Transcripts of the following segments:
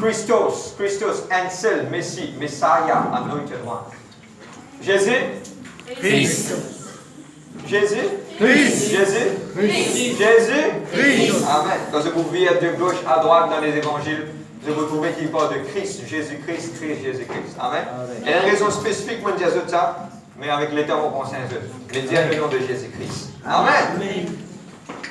Christos, Ansel, Messie, Messiah, Anointed One. Jésus? Christ. Jésus? Christ. Jésus? Christ. Jésus? Christ. Amen. Quand vous vivez de gauche à droite dans les évangiles, vous trouvez qu'il parle de Christ, Jésus-Christ, Jésus-Christ. Amen. Il y a une raison spécifique pour dire ça, mais avec l'état, on pense à un seul. Mais dire le nom de Jésus-Christ. Amen.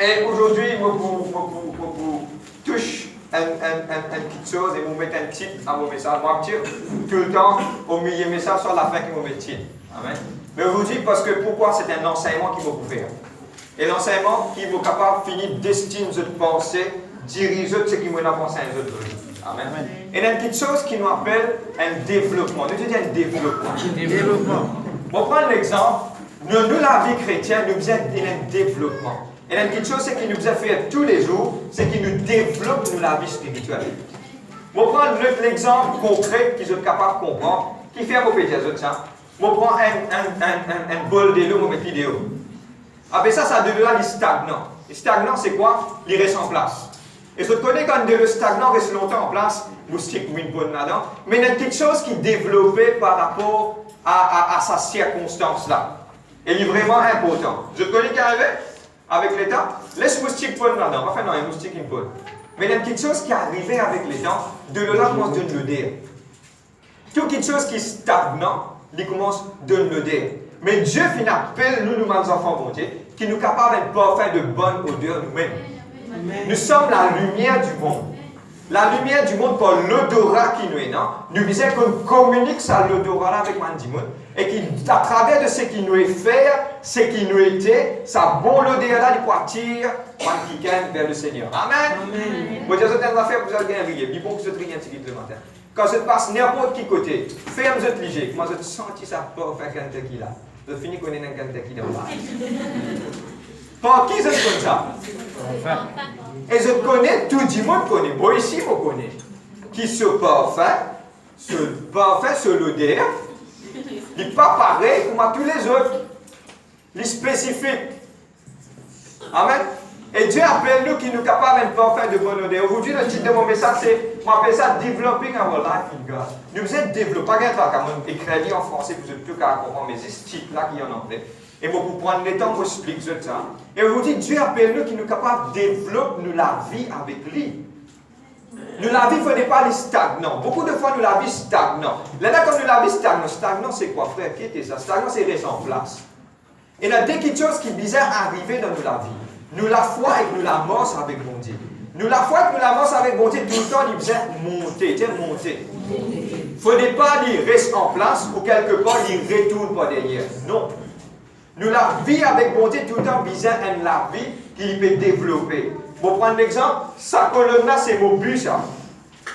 Et aujourd'hui, vous touche une petite chose et vous mettez un titre à vos messages. Moi, je tire tout le temps au milieu de message sur la fin qui vous met titre. Amen. Mais je vous dis parce que pourquoi c'est un enseignement qui va vous faire. Et l'enseignement qui va capable de finir destiner votre pensée, diriger ce qui vous a pensé à un autre. Amen. Et il y a une petite chose qui nous appelle un développement. Nous disons un développement. On prend l'exemple. Nous, la vie chrétienne, nous faisons un développement. Et la petite chose, c'est qu'il nous a fait tous les jours, c'est qu'il nous développe nous, la vie spirituelle. On prend l'exemple concret qu'ils sont capables de comprendre, qui fait vos pédias de ça. On prend un bol de l'eau, on met vidéo. Après ça de là, il est stagnant. Et stagnant, c'est quoi? Il reste en place. Et je connais quand de l'eau stagnant reste longtemps en place, vous stick une bonne là-dedans. Mais il y a une petite chose qui est développée par rapport à sa circonstance-là. Et il est vraiment important. Je connais qui arrive avec le temps, laisse moustique bonne là-dedans. Enfin, non, il y a moustique une bonne. Mais il y a une petite chose qui est arrivée avec le temps, de là commence de l'odeur. Toute petite chose qui est stagnant, il commence de l'odeur. Mais Dieu finit appelle nous, nous, enfants, bon Dieu, qui nous capables d'être parfaits de bonne odeur nous-mêmes. Nous sommes la lumière du monde. La lumière du monde par l'odorat qui nous est, non? Nous disons qu'on communique ça l'odorat avec Mandimoun et qu'à travers de ce qui nous est fait, ce qui nous était, ça bon l'odorat du poitir, Mankiken vers le Seigneur. Amen. Amen. Vous avez certaines affaires, vous avez rien il faut que vous ayez rien le matin. Quand ça passe n'importe qui côté, ferme votre léger. Comment vous sentez ça pour faire un tequila? Vous finissez qu'on est dans un tequila. Par qui c'est comme ça? Et je connais, tout le monde connaît. Moi ici, vous connaissez. Qui se parfait, se l'odeur, il n'est pas pareil comme tous les autres. Il est spécifique. Amen. Et Dieu appelle nous qui nous capables d'être parfaits de bonne odeur. Aujourd'hui, le titre de mon message, c'est, on appelle ça Developing Our Life in God. Nous vous êtes développés, pas quand on écrit en français, vous êtes plus qu'à comprendre, mais c'est ce titre-là qui est en anglais. Et moi, pour prendre le temps, je vous explique ça. Et vous dites, Dieu appelle nous qui nous capables de développer nous la vie avec lui. Nous la vie ne fait pas les stagnants. Beaucoup de fois, nous la vie stagnant. Là, quand nous la vie stagnant, stagnant, c'est quoi, frère? Qui était ça? Stagnant, c'est rester en place. Et il y a des petites choses qui bizarres arriver dans nous la vie. Nous la foi et nous la mort avec bon Dieu. Nous la foi et nous la mort avec bon Dieu, tout le temps, il besoin monter. Tiens, monter. Il ne faudrait pas qu'il reste en place ou quelque part, il retourne pas derrière. Non. Nous la vie avec bon Dieu, tout le temps, besoin de la vie qu'il peut développer. Pour prendre l'exemple, sa colonne là, c'est mon but, ça.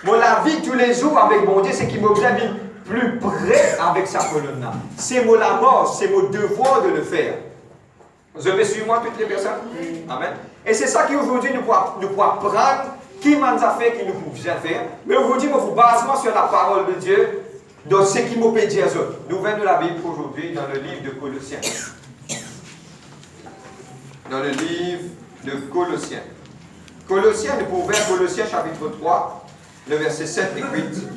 Moi, la vie tous les jours avec bon Dieu, c'est qu'il m'a besoin d'être plus près avec sa colonne là. C'est mon la mort, c'est mon devoir de le faire. Vous avez suivi moi toutes les personnes? Amen. Et c'est ça qu'aujourd'hui nous pouvons prendre, qui m'a fait, qui nous pouvons faire. Mais aujourd'hui, nous vous basons sur la parole de Dieu, dans ce qui m'a dit à eux. Nous venons de la Bible aujourd'hui dans le livre de Colossiens. Dans le livre de Colossiens. Colossiens, nous pouvons voir Colossiens chapitre 3, le verset 7 et 8.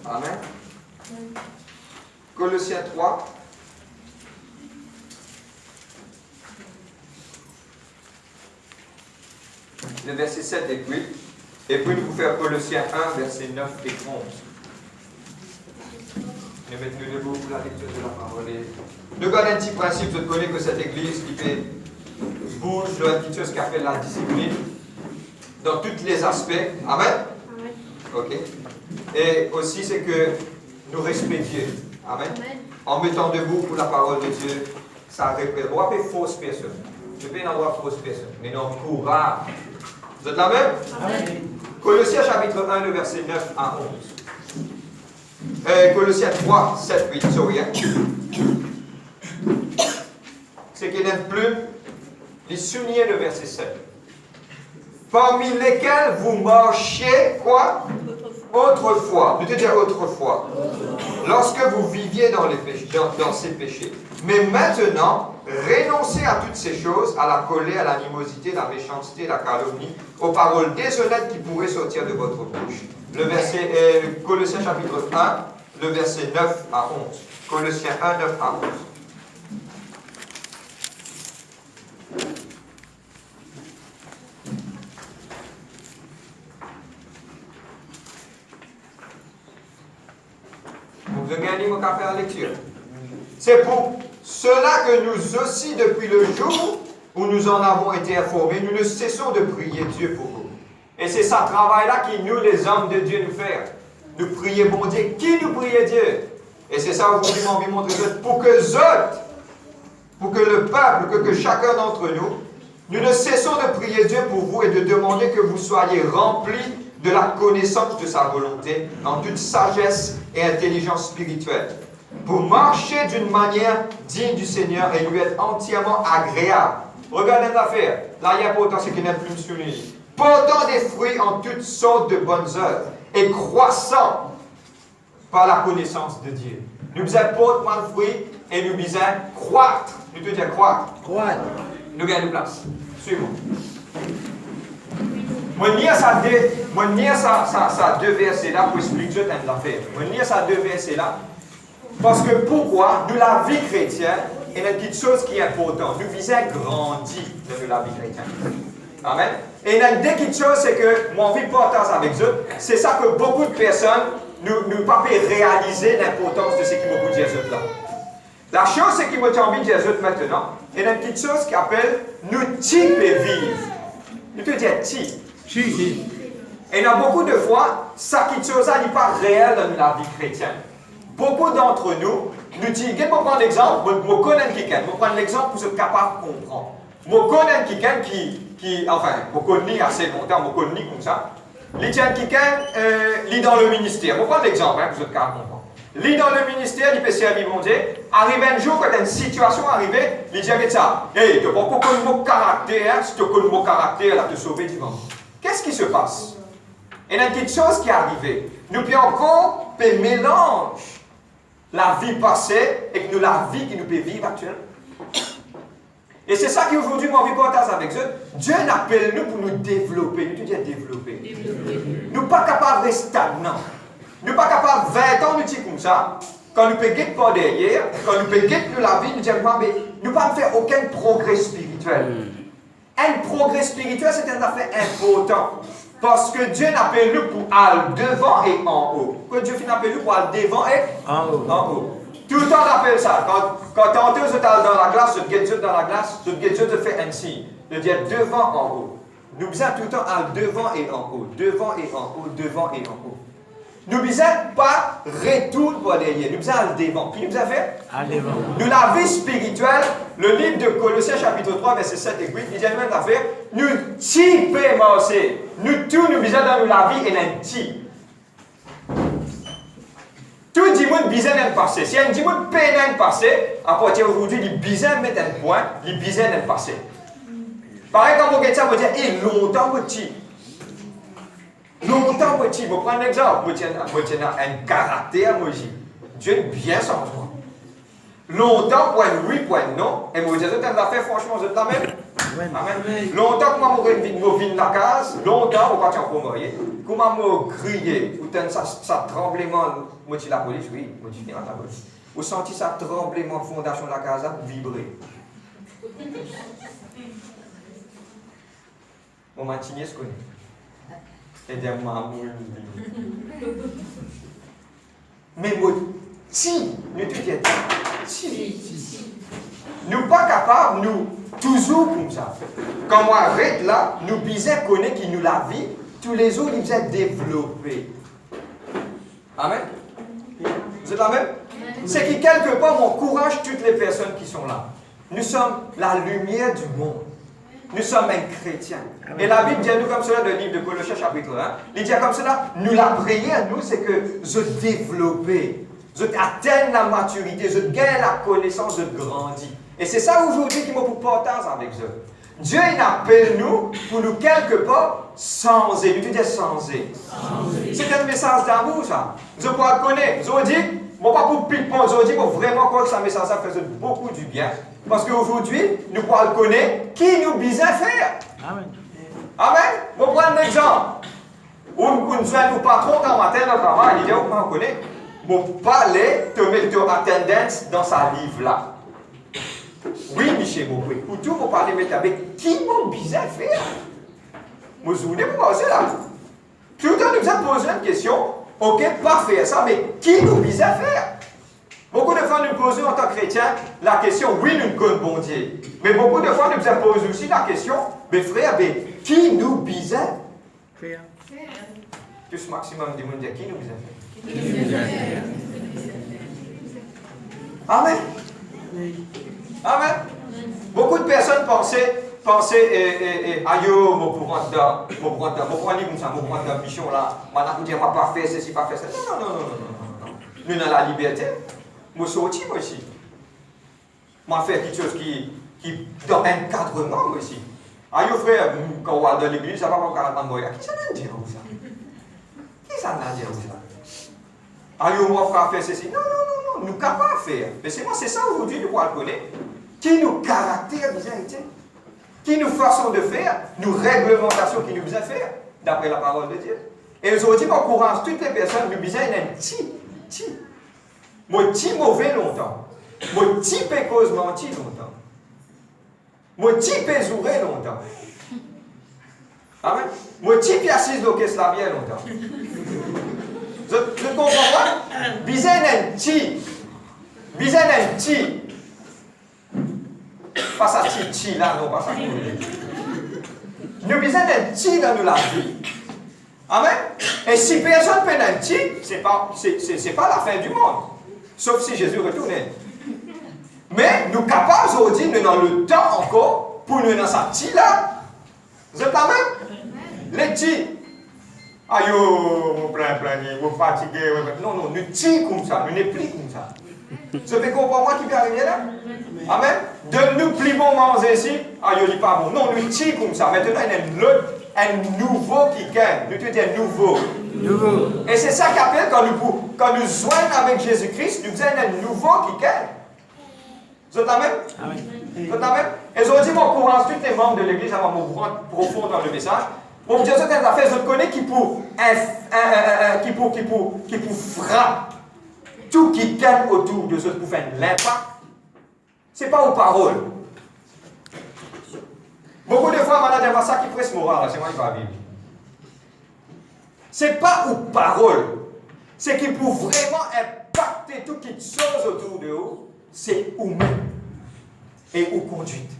Amen. Colossiens 3. Le verset 7 et 8. Et puis nous pouvons faire Colossiens 1, verset 9 et 11. Et maintenant, nous devons la lecture de la parole. Nous avons un petit principe, je connais que cette église qui fait bouge, dans une petite chose qui appelle la discipline, dans tous les aspects. Amen? Amen. Ok. Et aussi, c'est que nous respectons Dieu. Amen. Amen. En mettant debout pour la parole de Dieu, ça répète. On va faire fausse personne. Je fais un endroit fausse personne. Mais non, courage. Vous êtes là même? Amen. Colossiens chapitre 1, le verset 9 à 11. Colossiens 3, 7, 8, sorry. C'est qu'il n'aime plus les souliers le verset 7. Parmi lesquels vous marchiez, quoi? Autrefois. Je te dire autrefois. Lorsque vous viviez dans, les péchés, dans ces péchés. Mais maintenant, renoncez à toutes ces choses, à la colère, à l'animosité, la méchanceté, la calomnie, aux paroles déshonnêtes qui pourraient sortir de votre bouche. Colossiens chapitre 1, le verset 9 à 11. Colossiens 1, 9 à 11. Vous avez un livre qu'à faire la lecture. C'est pour cela que nous aussi, depuis le jour où nous en avons été informés, nous ne cessons de prier Dieu pour vous. Et c'est ça travail-là qui nous, les hommes de Dieu, nous fait. Nous prier bon Dieu. Qui nous priait Dieu? Et c'est ça aujourd'hui, j'ai envie de montrer pour que le peuple, que chacun d'entre nous, nous ne cessons de prier Dieu pour vous et de demander que vous soyez remplis de la connaissance de sa volonté, en toute sagesse et intelligence spirituelle, pour marcher d'une manière digne du Seigneur et lui être entièrement agréable. Regardez l'affaire. Là, il y a pourtant ce qui n'est plus souligné. Portant des fruits en toutes sortes de bonnes œuvres et croissant par la connaissance de Dieu. Nous devons porter moins de fruits et nous devons croître. Nous devons dire croître. Croître. Nous gagnons de place. Suivons. Je vais lire ça deux versets là pour expliquer une affaire. Je vais lire ça deux versets là. Parce que pourquoi? Nous, la vie chrétienne, il y a une petite chose qui est importante. Nous visons grandir dans la vie chrétienne. Amen. Et il y a une petite chose, c'est que mon vie partage avec eux, c'est ça que beaucoup de personnes ne peuvent pas réaliser l'importance de ce qui me dit Jésus là. La chose, c'est qu'il m'a envie de dire maintenant, il y a une petite chose qui appelle nous type et vivre. Nous te dire type. Et il y a beaucoup de fois, ça qui chose n'est pas réel dans la vie chrétienne. Beaucoup d'entre nous, nous disent, je vais prendre l'exemple, je connais quelqu'un, je vais prendre l'exemple pour être capable de comprendre. Je connais quelqu'un je connais assez longtemps, je connais comme ça. Il tient quelqu'un, il est dans le ministère. Je vais prendre l'exemple pour être capable de comprendre. Il est dans le ministère, il peut servir mon Dieu. Arrive un jour, quand une situation arrive, il dit ça. Hey, tu n'as pas connu mon caractère, si tu connais mon caractère, elle a te sauvé du monde. Qu'est-ce qui se passe? Il y a une petite chose qui est arrivée. Nous pouvons encore mélanger la vie passée et nous la vie qui nous peut vivre actuellement. Et c'est ça qu'aujourd'hui, moi, je partage avec eux. Dieu appelle nous pour nous développer. Nous disons développer. Nous ne sommes pas capables de rester stagnants. Nous ne sommes pas capables de 20 ans de dire comme ça. Quand nous ne pouvons pas derrière, quand nous ne pouvons pas la vie, nous disons mais nous ne pouvons pas faire aucun progrès spirituel. Un progrès spirituel, c'est un affaire important. Parce que Dieu n'appelle nous pour aller devant et en haut. Que Dieu n'appelle nous pour aller devant et en haut. Tout le temps, on appelle ça. Quand tu es dans la glace, tu te dans la glace, tu te fais un signe. De dire devant, en haut. Nous besoin tout le temps aller devant et en haut. Devant et en haut, devant et en haut. Nous besoin pas retourner pour derrière. Nous besoin aller devant. Puis nous besoin faire aller devant. Nous, la vie spirituelle, le livre de Colossiens chapitre 3, verset 7 et 8, il dit même l'affaire, nous typons, nous tous, nous besoin dans la vie et un type. Tout le monde besoin d'un passé. Si un monde peine un passé, à partir d'aujourd'hui, il besoin de mettre un point, il besoin d'un passé. Pareil, quand vous regardez ça, vous dites, et longtemps petit. Longtemps petit. Vous prenez un exemple. Vous tiens un caractère, moi, Dieu est bien sans moi. Longtemps, point oui, point non. Et vous dites, vous avez fait, franchement, vous êtes la même. Amen. Longtemps que moi, je vis dans la case, longtemps, vous partez en promoyer. Comment me crier, ou ça tremblement, moi, tu la police, oui, moi, tu viens à la police. Vous sentez ça tremblement de fondation de la case vibrer. Mon matinée se connaît. Et bien, moi, mais moi, si, nous te disons, si. Nous ne sommes pas capables, nous, toujours comme ça. Quand moi, arrête là, nous bisons connaître qui nous la vie, tous les autres, ils besoin développer. Amen. Vous êtes la même? C'est que quelque part, on encourage toutes les personnes qui sont là. Nous sommes la lumière du monde. Nous sommes un chrétien. Et la Bible dit à nous comme cela dans le livre de Colossiens chapitre 1. Il dit comme cela, nous la prière, nous, c'est que je développer, je atteindre la maturité, je gagne la connaissance, je grandis. Et c'est ça aujourd'hui qui m'a pour partager avec eux. Dieu il appelle nous pour nous quelque part changer. Nous disons changer. C'est un message d'amour ça. Je peux connaître. Je dis, moi pas pour piquer, je dis vraiment quoi que ce message ça faisait beaucoup du bien. Parce qu'aujourd'hui, nous pouvons connaître qui nous besoin faire. Amen. Amen. Je vais prendre un exemple. Une jeune ou patron dans matin de travail, il dit, on connaît. Je parler, te mettre en attendance dans sa livre là. Oui, Michel, oui. Pour tout, vous parlez avec qui mon besoin faire. Vous vous souvenez, vous pensez là. Tout le temps, nous avons posé une question. Ok, pas faire ça, mais qui nous besoin faire? Beaucoup de fois, nous posons en tant que chrétiens la question, oui, nous connaissons bon Dieu. Mais beaucoup de fois, nous avons posé aussi la question, mes frères, mais qui nous besoin faire? Plus maximum du monde dire qui nous besoin faire. Amen. Amen. Beaucoup de personnes pensaient, aïe, mon pour dans mission là, maintenant, vous dites, on va pas faire ceci, pas faire ça. Non. Nous avons la liberté. Moi, sorti aussi. Moi, faire quelque chose qui dans un encadrement aussi. Aïe, frère, quand on va dans l'église, ça va pas encore attendre. Qui ça n'a dit où ça? Qui ça n'a dit où ça? Aïe, on va faire ceci. Non. Nous ne pouvons pas faire. Mais c'est ça aujourd'hui, nous pouvons connaître. Qui nous caractérise, qui nous façon de faire, nous réglementations qui nous besoin de faire, d'après la parole de Dieu. Et aujourd'hui, on encourage toutes les personnes, nous besoin d'un petit. Moi, petit mauvais longtemps. Moi, petit peut cause menti longtemps. Moi, petit peut jouer longtemps. Amen. Moi, petit peut assis dans le la bien longtemps. Je comprends pas. Besoin d'un petit. Pas ça petit là, non, pas ça. Nous avons besoin d'un petit dans la vie. Amen. Et si personne peut d'un petit, ce n'est pas la fin du monde. Sauf si Jésus retourne. Mais nous sommes capables aujourd'hui, nous avons le temps encore pour nous dans sa petit là. Vous êtes là même? Les petits. Aïe, vous plaignez, vous fatiguez. Non, nous petits comme ça, nous ne plus comme ça. Vous avez compris moi qui peut arriver là? Amen. Donne-nous plus bon manger ici. Aïe, il n'est pas bon. Non, nous petits comme ça. Maintenant, il y a un nouveau qui gagne. Nous te disons nouveau. Et c'est ça qu'appelle quand nous joignons avec Jésus-Christ, nous disons un nouveau qui gagne. Vous êtes amen? Vous êtes amen? Et aujourd'hui, je encourage tous les membres de l'Église à me rendre profond dans le message. Pour dire certaines affaires, je connais qui pour frappe tout qui gagne autour de ce pour faire l'impact. Ce n'est pas aux paroles. Beaucoup de fois, on a des ça qui presse moral, c'est moi qui va vivre. Ce n'est pas aux paroles. Ce qui peut vraiment impacter tout qui chose autour de vous, c'est vous-même et aux conduites.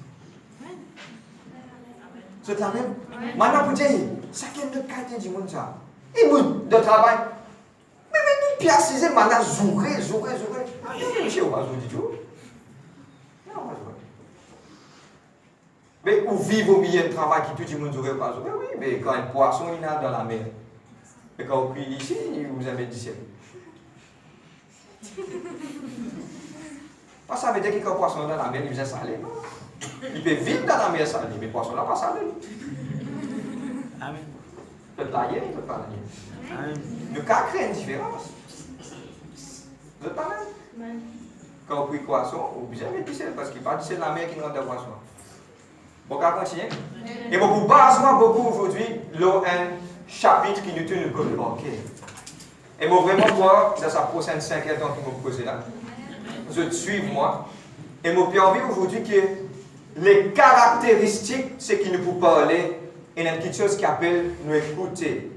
C'est la même. Maintenant, vous dites, chacun de quartier du monde, ça. Et nous, de travail. Mais nous, Pierre Cizé, maintenant, jouer. Je on va jouer du tout. Non, on va jouer. Mais vous vivez au milieu de travail qui tout le monde jouer, pas jouer. Oui, mais quand un poisson, il nage dans la mer. Mais quand vous cueillez ici, vous avez 17. Pas ça veut dire que quand un poisson dans la mer, il vient salé, non? Il peut vivre dans la mer salée, mais le poisson là pas salé. Amen. Peut-être la hyène, peut-être pas la hyène. Le cas crée une différence. Vous êtes pas même? Quand vous prenez le poisson, vous avez besoin de pisser parce qu'il n'y a pas de sel dans la mer qui rentre dans le poisson. Bon, on va continuer. Et beaucoup, basement beaucoup aujourd'hui, l'eau un chapitre qui nous tient comme le banquet. Et moi vraiment voir dans sa prochaine 5 ans que vous me posez là. Je te suis moi. Et moi j'ai envie aujourd'hui que les caractéristiques, c'est qui nous peut parler, et il y a quelque chose qui appelle nous écouter.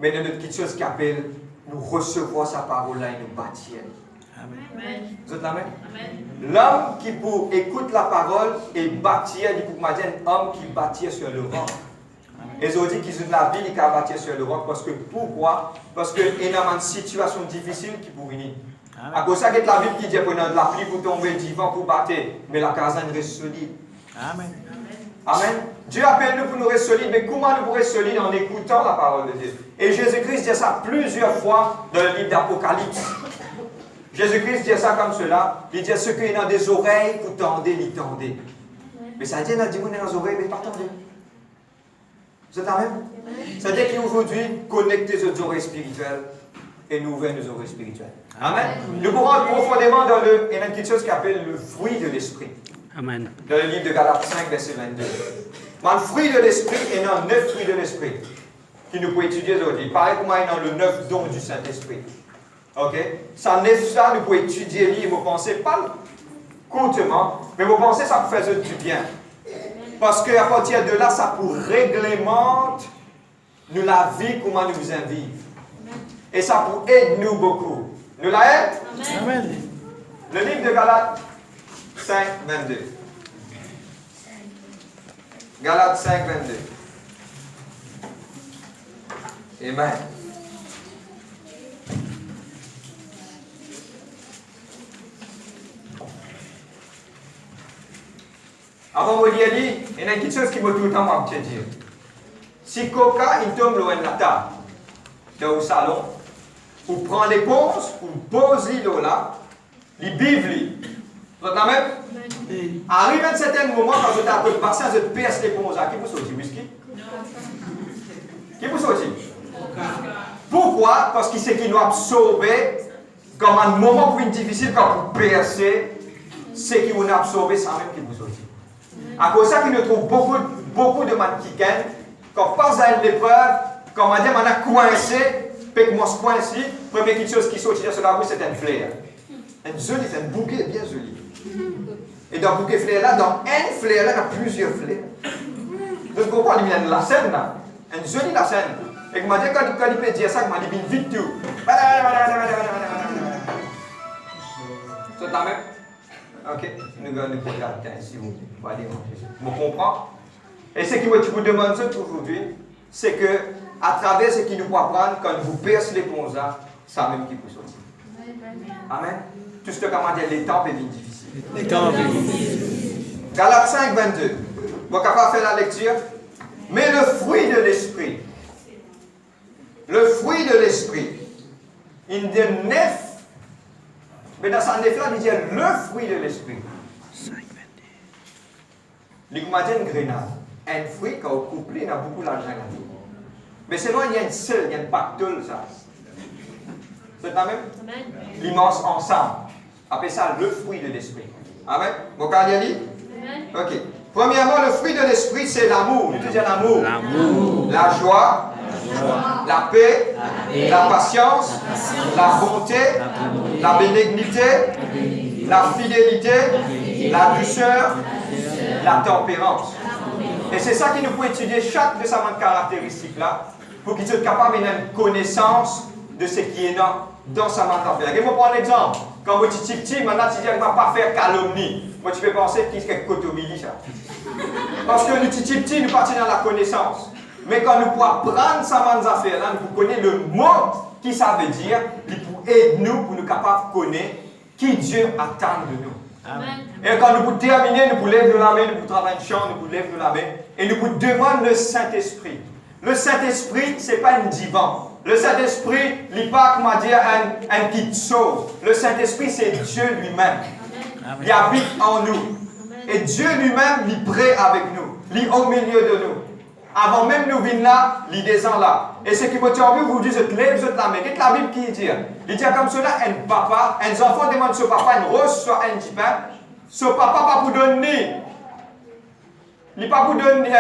Mais il y a quelque chose qui appelle nous recevoir sa parole là et nous bâtir. Amen. Vous êtes là même? L'homme qui pour écouter la parole et bâtir, il faut que un homme qui bâtit sur le roc. Et aujourd'hui, qui sont la vie, il peut bâtir sur le roc. Parce que pourquoi? Parce qu'il y a une situation difficile qui peut venir. À cause de ça, la Bible qui dit que la pluie pour tomber, du vent pour battre, mais la caserne reste solide. Amen. Amen. Dieu appelle nous pour nous rester solides, mais comment nous pour rester solides en écoutant la parole de Dieu? Et Jésus-Christ dit ça plusieurs fois dans le livre d'Apocalypse. Jésus-Christ dit ça comme cela. Il dit ceux qui ont des oreilles, vous tendez, les tendez. Mais ça dit, il a dit, vous avez des oreilles, mais pas tendez. Vous êtes amen? C'est-à-dire qu'aujourd'hui, connectez aux oreilles spirituelles et nous ouvrons nos oreilles spirituelles. Amen. Nous pourrons profondément dans il y a quelque chose qui appelle le fruit de l'esprit. Amen. Dans le livre de Galates 5, verset 22. Le fruit de l'esprit est dans 9 fruits de l'esprit qui nous pouvons étudier aujourd'hui. Il paraît comment est dans le 9 dons du Saint-Esprit. Ok? Ça, nous pouvons étudier, lire, vous pensez, pas courtement, mais vous pensez ça vous fait du bien. Parce qu'à partir de là, ça pour réglemente nous la vie, comment nous en vivre. Et ça pour aider nous beaucoup. Nous la aide? Amen. Le livre de Galates 5, 22. Galates 5, 22. Amen. Avant de dire, il y a quelque chose qui me tout le temps m'a dire. Si Coca il tombe loin de la table, dans le salon, ou prend l'éponge, ou pose l'eau là, il bive lui. Vous êtes la même? Arrive à un certain moment, quand vous êtes un peu patient, vous perce l'éponge là. Qui vous sortit? Whisky? Qui vous sortit? Pourquoi? Parce qu'il sait qu'il nous absorbe comme un moment plus difficile quand vous percez, c'est qu'il vous a absorbé sans même qu'il vous sortit. À cause de ça, qu'il nous trouve beaucoup de man qui gagnent, quand on passe à une épreuve, quand on dit qu'on a coincé, puis qu'on se coince, première quelque chose qui sortit de la bouche, c'est un flair. Un joli, c'est un bouquet bien joli. Et dans le bouquet flair là, dans un flair là, il y a plusieurs flairs. Donc, vous comprenez, il y a la scène là, une jolie la scène. Et quand il peut dire ça, il m'a dit vite tout. C'est la même? Ok, nous allons nous regarder ici, vous allez manger. Vous comprenez? Et ce que je vous demande aujourd'hui, c'est que, à travers ce qui nous peut apprendre, quand vous percez l'éponge là, c'est même qui vous sortir. Amen. Tout ce que comment dire, les temps deviennent difficiles. Les temps deviennent difficiles. Galates 5, 22. Vous êtes capable de faire la lecture? Mais le fruit de l'esprit. Le fruit de l'esprit. Il dit 9. Mais dans sa 9 là, il dit le fruit de l'esprit. 5, 22. Il m'a dit une grenade. Un fruit, quand on coupe, il y a beaucoup d'argent là-dedans. Mais c'est loin, il y a une seule, il y a une pactole, ça. C'est la même? L'immense ensemble. Appelez ça le fruit de l'esprit. Amen. Vous avez dit? Ok. Premièrement, le fruit de l'esprit, c'est l'amour. Nous disons l'amour. La joie, la paix, la patience, la bonté, la bénignité, la fidélité, la douceur, la tempérance. Et c'est ça qui nous faut étudier chaque de ces caractéristiques-là pour qu'ils soient capables d'avoir une connaissance de ce qui est dans sa mentalité. Je vais vous prendre un exemple. Quand vous êtes petit, maintenant tu dis que je ne vais pas faire calomnie. Moi, tu peux penser qu'il y a quelque cotomie, ça. Parce que nous, petit, nous partons dans la connaissance. Mais quand nous pouvons prendre sa affaire-là, nous connaissons le mot qui ça veut dire, pour aider nous, pour nous capables de connaître qui Dieu attend de nous. Amen. Et quand nous pouvons terminer, nous pouvons lever la main, nous pouvons travailler une chambre, nous pouvons lever la main, et nous pouvons demander le Saint-Esprit. Le Saint-Esprit, ce n'est pas un divan. Le Saint-Esprit, il n'est pas, comment dire, un petite chose. Le Saint-Esprit, c'est Dieu lui-même. Il habite en nous. Et Dieu lui-même, il est prêt avec nous. Il est au milieu de nous. Avant même nous venir là, il descend là. Et ce qui m'a envie, vous dites, je te lève, je te la mets. Qu'est-ce que la Bible qui dit? Il dit comme cela, un papa, un enfant demande son papa une rose, soit un petit pain. Son papa pas pour donner. Il n'est pas pour donner,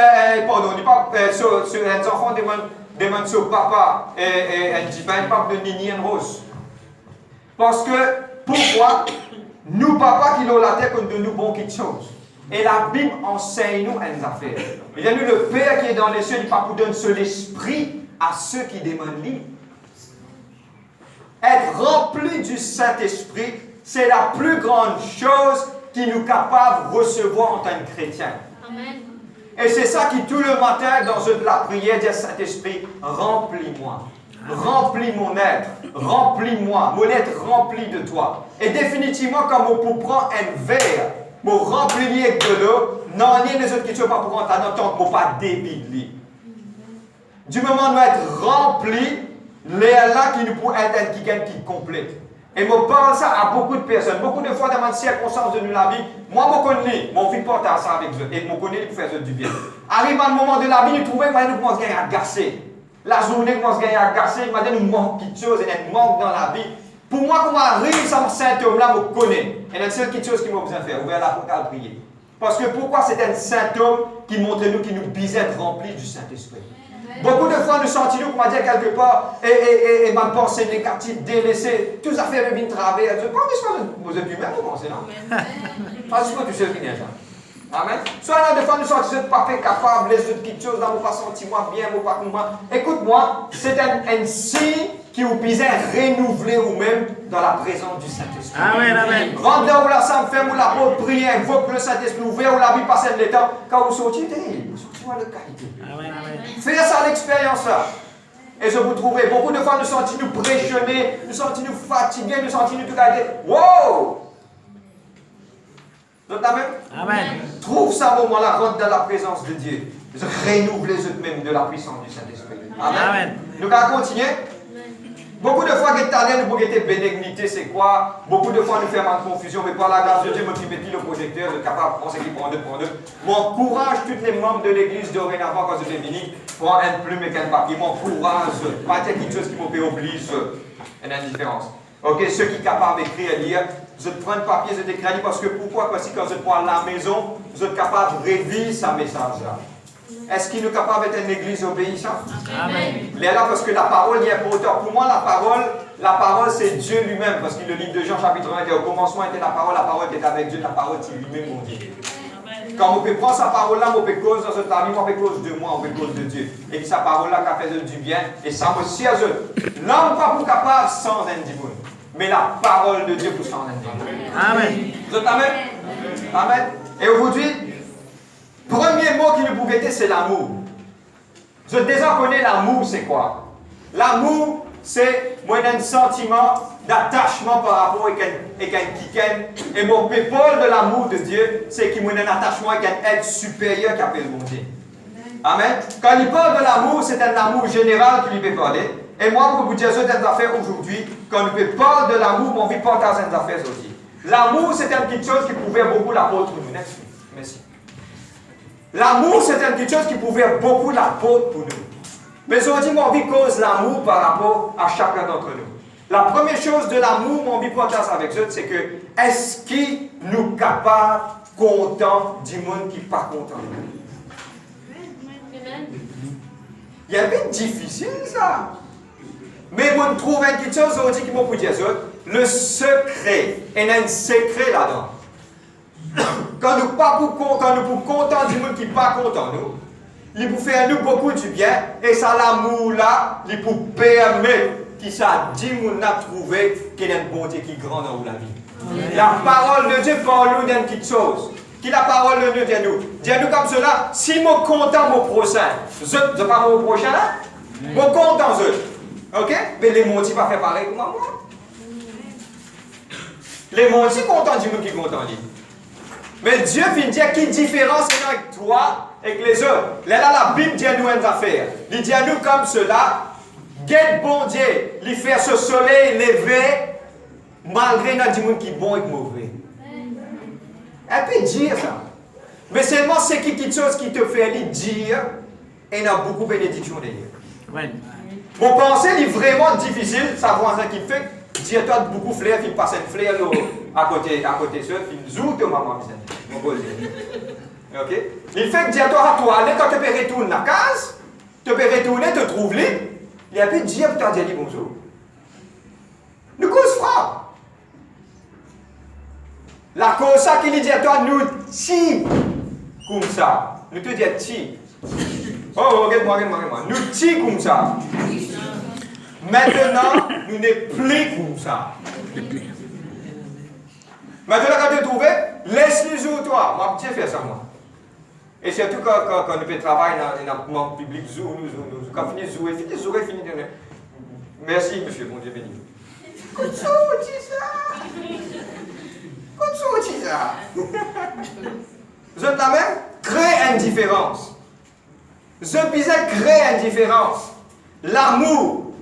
pardon, il n'est pas, un enfant demande son papa un petit pain, il n'est pas pour donner ni une rose. Parce que, pourquoi? Nous, papa, qui l'ont la tête, on donne nous bon quelque chose. Et la Bible enseigne nous une affaire. Il y a nous le Père qui est dans les cieux, il n'est pas pour donner seul l'esprit à ceux qui demandent lui. Être rempli du Saint-Esprit, c'est la plus grande chose qui nous est capable de recevoir en tant que chrétien. Amen. Et c'est ça qui, tout le matin, dans la prière, dit Saint-Esprit, remplis-moi. Remplis mon être. Remplis-moi. Mon être rempli de toi. Et définitivement, quand on prend un verre, pour remplir avec de l'eau, non, il y a des autres qui ne sont pas pour rentrer dans ton pour pas débiler. Du moment où nous être rempli, l'air là qui nous peut être un qui complète. Et je parle ça à beaucoup de personnes. Beaucoup de fois, dans les circonstances de la vie, moi, je connais, mon fils porte ça avec eux. Et je connais, il fait du bien. Arrive un moment de la vie, il trouve que nous commençons à agacer. La journée commence à agacer, il m'a dit, nous manque quelque chose, il y a un manque dans la vie. Pour moi, quand j'arrive à ce symptôme-là, je connais. Et la seule chose qui m'a besoin de faire, ouvrir la porte à prier. Parce que pourquoi c'est un symptôme qui montre nous, qui nous bise être remplis du Saint-Esprit. Beaucoup de fois, nous sentons, comment dire, quelque part, et ma pensée négative, délaissée, tout ça fait bien travailler. Comment vous êtes humain, vous pensez, non? Parce que tu sais ce qu'il y a ça. Amen. Soit là, des fois, nous sentons pas capable, les autres petites choses, là, vous pas senti moi bien, vous pas moi. Écoute-moi, c'est un signe qui vous bise renouveler vous-même dans la présence du Saint-Esprit. Amen, amen. Rentre là où la sainte femme ou la porte prier, invoque le Saint-Esprit, ouvert où la vie passe le temps. Quand vous sortez, vous sortez de qualité. Amen, amen. Faites ça l'expérience-là. Et je vous trouverai, beaucoup de fois, nous sentons nous pressionner, nous sentons nous fatigués, nous sentons nous tout qualité. Wow! Vous êtes amen? Amen. Trouve ça au moment-là, rentre dans la présence de Dieu. Renouvelez eux-mêmes de la puissance du Saint-Esprit. Amen. Amen. Nous allons continuer. Beaucoup de fois, nous pour bénignité, c'est quoi? Beaucoup de fois, nous faisons en confusion, mais par la grâce de Dieu, je mets le projecteur, je suis capable de penser qu'il prend deux. M'encourage tous les membres de l'église dorénavant quand je vais venir, prends un plume et un papier, m'encourage, pas quelque chose qui m'oblige, une indifférence. Ok, ceux qui sont capables d'écrire et lire, je prends un papier, je t'écris parce que pourquoi? Parce que quand je prends à la maison, je suis capable de réviser ce message-là. Est-ce qu'il est capable d'être une église obéissante? Amen. Là, parce que la parole est importante. Pour moi, la parole c'est Dieu lui-même. Parce que le livre de Jean, chapitre 1, était au commencement était la parole était avec Dieu, la parole c'est lui-même, mon Dieu. Quand on peut prendre sa parole-là, on peut cause dans cette vie, on peut cause de moi, on peut cause de Dieu. Et puis sa parole-là, qui fait du bien, et ça me sert. L'homme pas pour capable sans un dimanche. Mais la parole de Dieu pour sans un dimanche. Amen. Vous êtes amen? Amen. Et aujourd'hui, premier mot qui nous pouvait c'est l'amour. Je déjà connais l'amour, c'est quoi? L'amour, c'est un sentiment d'attachement par rapport à quelqu'un. Et mon pépole de l'amour de Dieu, c'est qu'il y a un attachement avec un être supérieur qui appelle mon Dieu. Amen. Quand il parle de l'amour, c'est un amour général qu'il peut parler. Et moi, pour vous dire des affaires aujourd'hui, quand on peut parler de l'amour, mon vie partage des affaires aussi. L'amour, c'est une petite chose qui pouvait beaucoup l'apôtre nous. Merci. L'amour, c'est une petite chose qui pouvait beaucoup l'apôtre pour nous. Mais aujourd'hui, mon vie cause l'amour par rapport à chacun d'entre nous. La première chose de l'amour, mon vie partage avec eux, c'est que est-ce qu'il nous capable content du monde qui n'est pas content? Il y a un peu difficile ça. Mais on trouve une petite chose aujourd'hui qui m'a pour dire le secret. Il y a un secret là-dedans. Quand nous sommes contents du monde qui n'est pas content, nous, il peut faire nous beaucoup du bien, et ça, l'amour-là, il peut permettre qu'il ça dit qu'on a trouvé qu'il y a une bonté qui est grande dans la vie. Amen. La parole de Dieu parle nous d'une petite chose. Qui la parole de Dieu dit nous? Dis-nous comme cela, si je suis content mon prochain, je ne sais pas mon prochain là, je suis content je. Ok? Mais les montis pas faire pareil comme moi. Les montis contents du monde qui est content. Mais Dieu vient dire qu'il y a une différence avec toi et les autres. Là, la Bible dit à nous une affaire. Il dit à nous comme cela, guette bon Dieu, il fait ce soleil lever, malgré notre monde qui est bon et mauvais. Elle peut dire ça. Mais seulement c'est quelque chose qui te fait dire, et il y a beaucoup de bénédictions derrière. Mon pensée est vraiment difficile, ça voisin qui fait, dire-toi beaucoup de fleurs, il passe un fleur à côté de ça, il zoue de maman. Ok? Il fait que dire-toi à toi, quand tu peux retourner dans la case, tu peux retourner, te trouves libre, il y a plus de dire que tu as dit bonjour. Nous cause froid. La cause ça qu'il dit à toi, nous ti comme ça. Nous te disons ti. Oh, regarde-moi. Nous ti comme ça. Maintenant, nous n'est plus comme ça. Maintenant, quand tu trouves, laisse-nous sur toi. Moi, je fais ça, moi. Et surtout quand nous travaillons dans le monde public, quand on finit, merci, monsieur, mon Dieu béni. Vous êtes la même? Crée indifférence. Je disais crée indifférence. L'amour,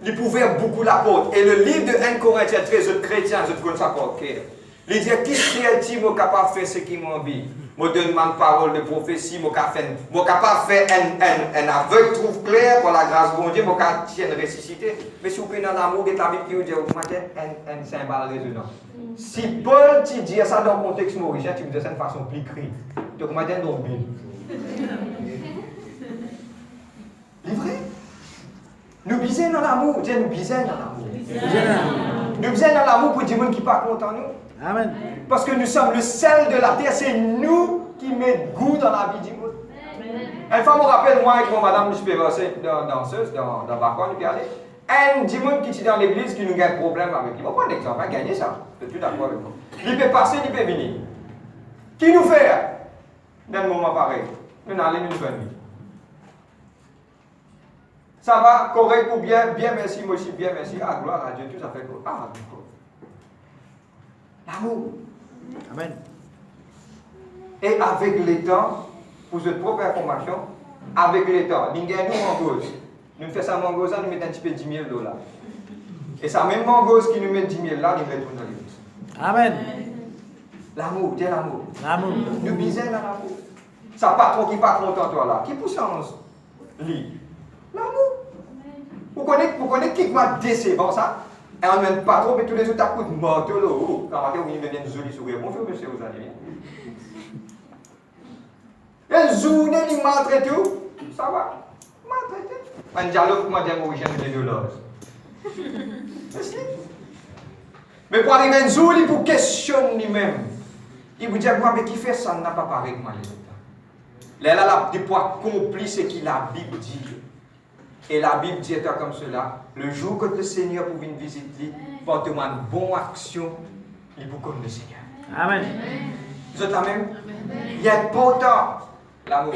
il pouvait beaucoup l'apôtre. Et le livre de 1 Corinthiens 13, je chrétien, je connais ça par cœur. Il dit, qui est-il capable de faire ce qui m'a envie? Je donne ma parole de prophétie, je suis capable de faire un aveugle trouve clair pour la grâce de Dieu, je suis capable de ressusciter. Mais si vous prenez dans l'amour, la Bible qui vous dit, un symbole résonant. Si Paul te dit ça dans le contexte mauricien, tu me dis ça de façon plus crie. Donc, je vais dans Bible. C'est vrai? Nous bisons dans l'amour. Dieu nous bisons dans l'amour. Nous bisons dans l'amour pour dire qui n'est pas content nous. Amen. Parce que nous sommes le sel de la terre. C'est nous qui mettons goût dans la vie du monde. Une fois, je me rappelle, moi, avec mon madame, je suis passé danseuse, dans le balcon, et puis aller. Un dimanche qui est dans l'église qui nous a un problème avec lui. On va prendre l'exemple, on va gagner ça. Je suis d'accord avec moi. Il peut passer, il peut venir. Qui nous fait dans le moment pareil? Nous allons nous faire. Ça va, correct ou bien, bien merci, moi aussi, bien merci. Ah, gloire à Dieu, tout ça fait quoi? Ah, d'accord. L'amour. Amen. Et avec le temps, pour votre propre information, avec le temps, nous gagnons mangose. Nous faisons ça mangose, nous mettons un petit peu 10 000 $. Et ça même mangose qui nous met 10 000 là, nous mettons dans l'église. Amen. L'amour, Dieu l'amour. L'amour. Nous bisons dans l'amour. Ça patron qui n'est pas content toi là, qui pousse en lit. L'amour. Vous connaissez qui m'a décevant ça? Et on ne met pas trop, mais tous les autres à coup de morteau là. Quand on vient de joli sourire, bonjour monsieur, vous allez bien. Et journée, il maltraite tout. Ça va. Maltraité. Un dialogue, moi, j'ai origine de violence. Mais pour arriver un jour, il vous questionne lui-même. Il vous dit, mais qui fait ça n'a pas pareil que moi les autres. Là, il faut accomplir ce que la Bible dit. Et la Bible dit comme cela, le jour que le Seigneur pour venir visiter, porte une bonne action, il vous connaît le Seigneur. Amen. Vous êtes là même? Il est important, l'amour.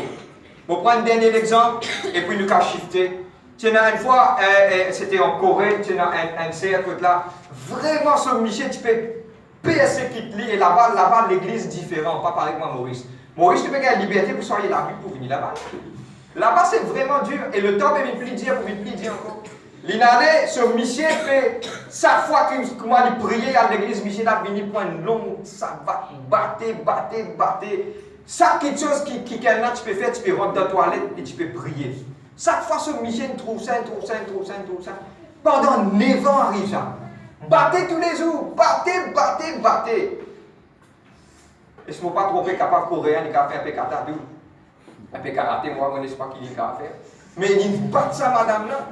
On prend un dernier exemple, et puis nous allons shifter. Une fois, c'était en Corée, tu as un cercle là, vraiment ce Michel, tu peux percer qui te lit, et là-bas, l'église est différente, pas pareil que moi, Maurice. Maurice, tu peux gagner la liberté pour soigner la vie pour venir là-bas. Là-bas, c'est vraiment dur, et le temps peut plus dire, pour plus dire encore. L'inannée, ce Michel fait, chaque fois que moi il priait à l'église, Michel a venu prendre une longue sabbat, battre. Chaque quelque chose qui tu peux faire, tu peux rentrer dans la toilette et tu peux prier. Chaque fois ce Michel trouve ça. Pendant 9 ans arrive ça. Battez tous les jours, battez. Et si je ne suis pas trop capable de coréen, il a fait un peu karaté. Un peu karaté, moi, je ne sais pas qui il a fait. Mais il bat ça, madame là.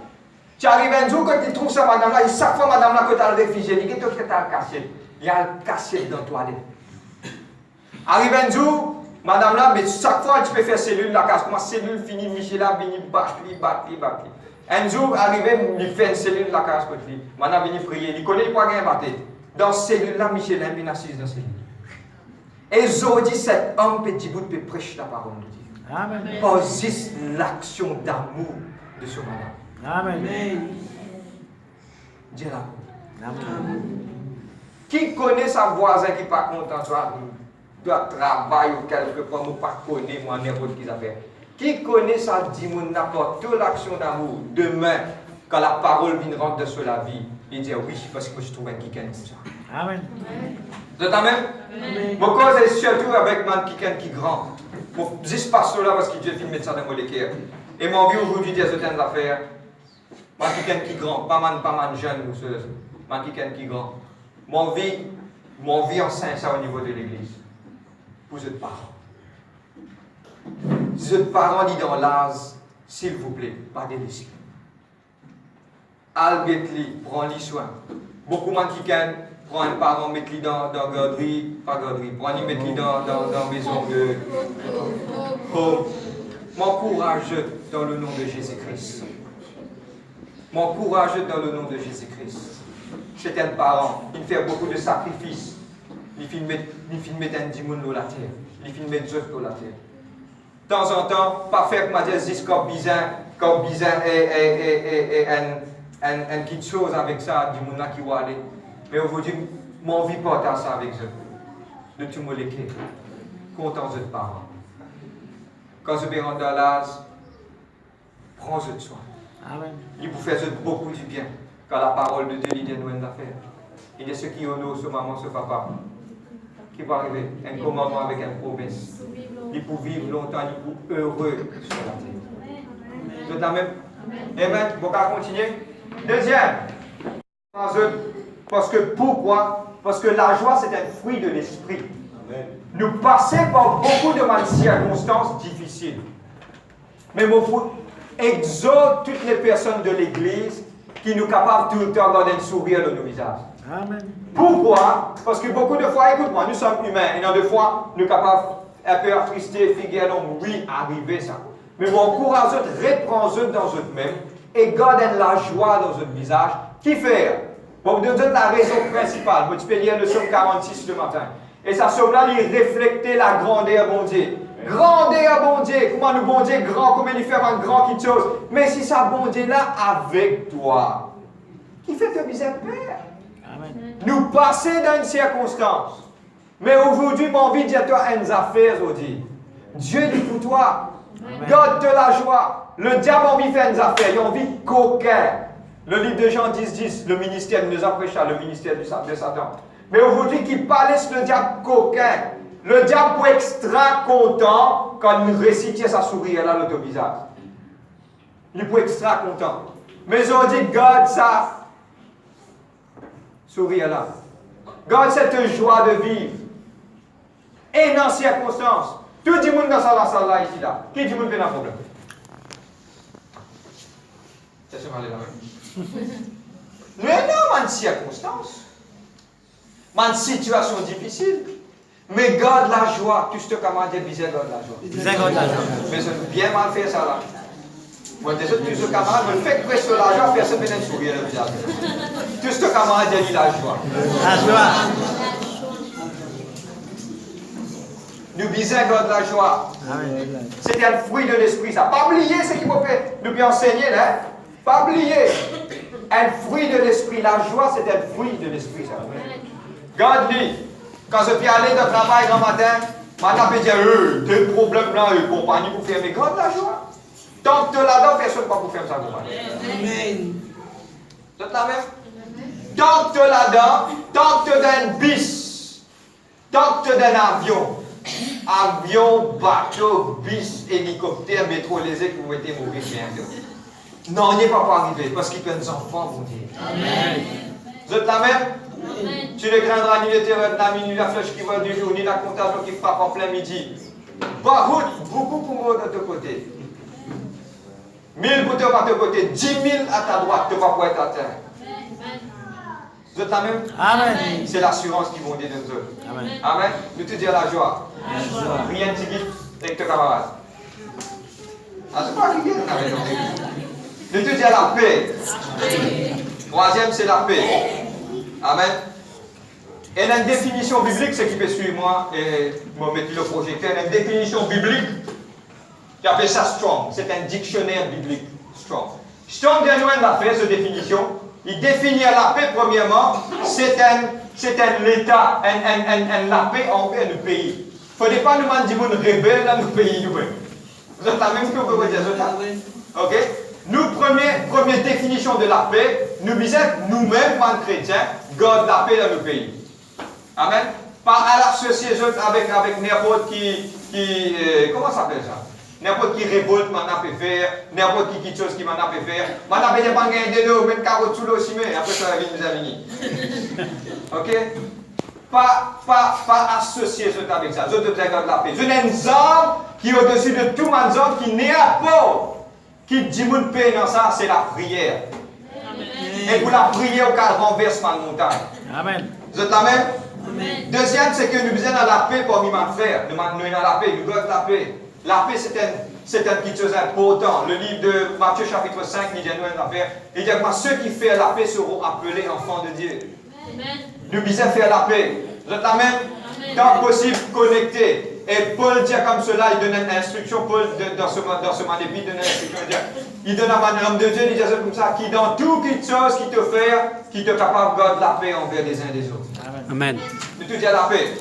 Tu arrives un jour, quand tu trouves ça, madame là, et chaque fois, madame là, que tu as le réfugié, il y a quelque chose que tu as caché. Il y a un cachette dans la toilette. Arrive un jour, madame là, mais chaque fois, tu peux faire cellule là, quand ma cellule finit, Michel là, vient battre. Un jour, arrivé, il fait une cellule là, quand madame vient prier, il connaît pas bien battre. Dans cette cellule là, Michel là, vient assis dans cette cellule. Et aujourd'hui, cet homme petit bout peut prêcher la parole de Dieu. Amen. Posiste l'action d'amour de ce madame. Amen. Dieu l'amour. Amen. Qui connaît sa voisin qui n'est pas content, soit doit travailler ou quelque part, ou pas connaît, moi, n'importe qui ça fait. Qui connaît ça, dit mon n'importe toute l'action d'amour, demain, quand la parole vient rentrer sur la vie, il dit oui, parce que je trouve un quelqu'un comme ça. Amen. Vous êtes même? Mon cause est surtout avec quelqu'un qui est grand. Pour 10 pasteurs là, parce que Dieu filme ça dans mon cœur. Et mon vie aujourd'hui, Dieu a certaines affaires. Quelqu'un qui est grand, pas man jeune ou ceux quelqu'un qui est grand. Mon vie en saint, ça au niveau de l'église. Vous êtes parents. Si vous êtes parents, dit dans l'âge, s'il vous plaît, pas de décision. Albert-li, prends-li soin. Beaucoup de gens qui prend un parent, mettre-li dans garderie, pas garderie, prends-li, mettre-li dans maison de home. M'encourage dans le nom de Jésus-Christ. M'encourage dans le nom de Jésus-Christ. C'est un parent, il fait beaucoup de sacrifices. Il fait mettre un dimoun dans la terre. Il fait mettre Dieu dans la terre. De temps en temps, pas faire comme dire, c'est comme bizarre et une petite chose avec ça, dimoun qui va aller. Mais aujourd'hui, mon vie porte à ça avec eux. De tout me l'écrire. Content de parents. Quand je vais rentrer dans l'âge, prends-le de soin. Amen. Il vous fait beaucoup du bien. Quand la parole de Dieu dit nous une affaire. Il y a ceux qui honorent ce maman, ce papa, qui va arriver. Un commandement avec une promesse. Il pour vivre longtemps, il pour heureux sur la terre. Vous êtes la même? Amen. Vous pouvez continuer. Deuxième. Parce que pourquoi? Parce que la joie, c'est un fruit de l'esprit. Nous passons par beaucoup de circonstances difficiles. Mais mon frère, exhorte toutes les personnes de l'Église qui nous capables tout le temps d'avoir un sourire dans nos visages. Amen. Pourquoi? Parce que beaucoup de fois, écoute-moi, nous sommes humains. Et dans des fois, nous sommes capables un peu attristés, figuer, donc oui, arriver ça. Mais vous encouragez, reprends-eux dans eux-mêmes et gardez la joie dans votre visage. Qui fait? Bon, vous donne la raison principale. Vous pouvez lire le psaume 46 le matin. Et ça psaume-là, il reflète la grandeur bon Dieu. Grandeur bon Dieu. Comment nous bon Dieu grand, comment il fait un grand qui chose. Mais si ça bon Dieu là avec toi, qui fait te misère Père? Amen. Nous passer dans une circonstance. Mais aujourd'hui, mon envie de dire toi une affaire aujourd'hui. Dieu dit pour toi, garde de la joie. Le diable a envie de faire une affaire, il a envie de coquin. Le livre de Jean 10, le ministère nous a prêché, le ministère de Satan. Mais aujourd'hui, qui parle le diable coquin. Le diable pour extra content quand il récite sa sourire là, l'autre visage. Il pour extra content. Mais on dit, garde ça. Sourire là. Garde cette joie de vivre. Et dans ces circonstances, tout le monde dans la salle là, ici là, qui dit monde fait un problème? C'est ce mal là. Mais non, dans circonstances. Dans situation difficile. Mais garde la joie. Tout ce que camarade dit, garde la joie. Mais c'est bien mal fait ça là. Moi, déjà, tout ce camarade me fait presque la joie, personne ne peut sourire le visage. Tout ce camarade dit la joie. La joie. Nous bisons garde la joie. C'est un fruit de l'esprit ça. Pas oublier ce qu'il faut faire. Nous pouvons enseigner là. Pas oublier. Un fruit de l'esprit. La joie, c'est un fruit de l'esprit ça. Garde-lui. Quand je suis allé dans le travail grand matin, je me dire, des problèmes là, compagnie pour faire, mais garde la joie. Tant que tu es là-dedans, personne ne va pour faire ça compagnie. Amen. Vous êtes la même? Tant que tu es là-dedans, tant que tu es dans un bis, tant que tu es dans un avion, bateau, bis, hélicoptère, métro, les que vous mettez mourir bientôt. Non, il n'est pas pour arriver, parce qu'il y a des enfants, vous dites. Amen. Vous êtes la même? Amen. Tu ne craindras ni le terreur de la nuit, ni la flèche qui vole du jour, ni la contagion qui frappe en plein midi. Pas route, beaucoup pour moi de ton côté. 1000 pour toi de ton côté, 10 000 à ta droite, tu vas pouvoir être atteint. Vous êtes la même? Amen. C'est l'assurance qui vont dire de nous. Amen. Amen. Nous te disons la joie. Rien de tigre avec tes camarades. Ah, c'est pas qui avec nous. Nous te disons la paix. Troisième, c'est la paix. Amen. Et il y a une définition biblique, ce qui peut suivre moi, et je vais mettre le projecteur, il y a une définition biblique qui appelle ça Strong. C'est un dictionnaire biblique. Strong. Strong vient nous faire cette définition. Il définit la paix, premièrement, c'est un État, la paix envers le pays. Il ne faut pas nous demander de rebelles dans nos pays. Vous êtes la même que vous dire ça? Ok? Nous, première définition de la paix, nous disons nous-mêmes, en chrétiens, garde la paix dans nos pays. Amen. Pas à l'associer avec n'importe qui comment ça s'appelle ça? N'importe qui révolte, m'en a fait faire, n'importe qui chose qui m'en a fait faire. M'en a fait pas gagner de l'eau, mettre carotte sous l'eau, mais après ça, la vie nous a fini. Ok? Pas associer ce avec ça. Je te garde la paix. Je n'ai une arme qui est au-dessus de tout ma arme qui n'est pas. Qui dit mon paix dans ça, c'est la prière. Amen. Et pour la prière, on renverse ma montagne. Amen. Vous êtes la même? Amen. Deuxième, c'est que nous besoin de la paix pour nous faire. Nous avons la paix, nous devons la paix. La paix, c'est une chose importante. Le livre de Matthieu, chapitre 5, il dit il dit que ceux qui font la paix seront appelés enfants de Dieu. Amen. Nous besoin faire la paix. Vous êtes la même? Tant possible, connectés. Et Paul dit comme cela, il donne une instruction, Paul, dans ce épître, il donne une instruction, il donne à l'homme de Dieu, il dit comme ça, qui dans toute chose qui te fait, qui te capable de garder la paix envers les uns des autres. Amen. Nous te dis la paix.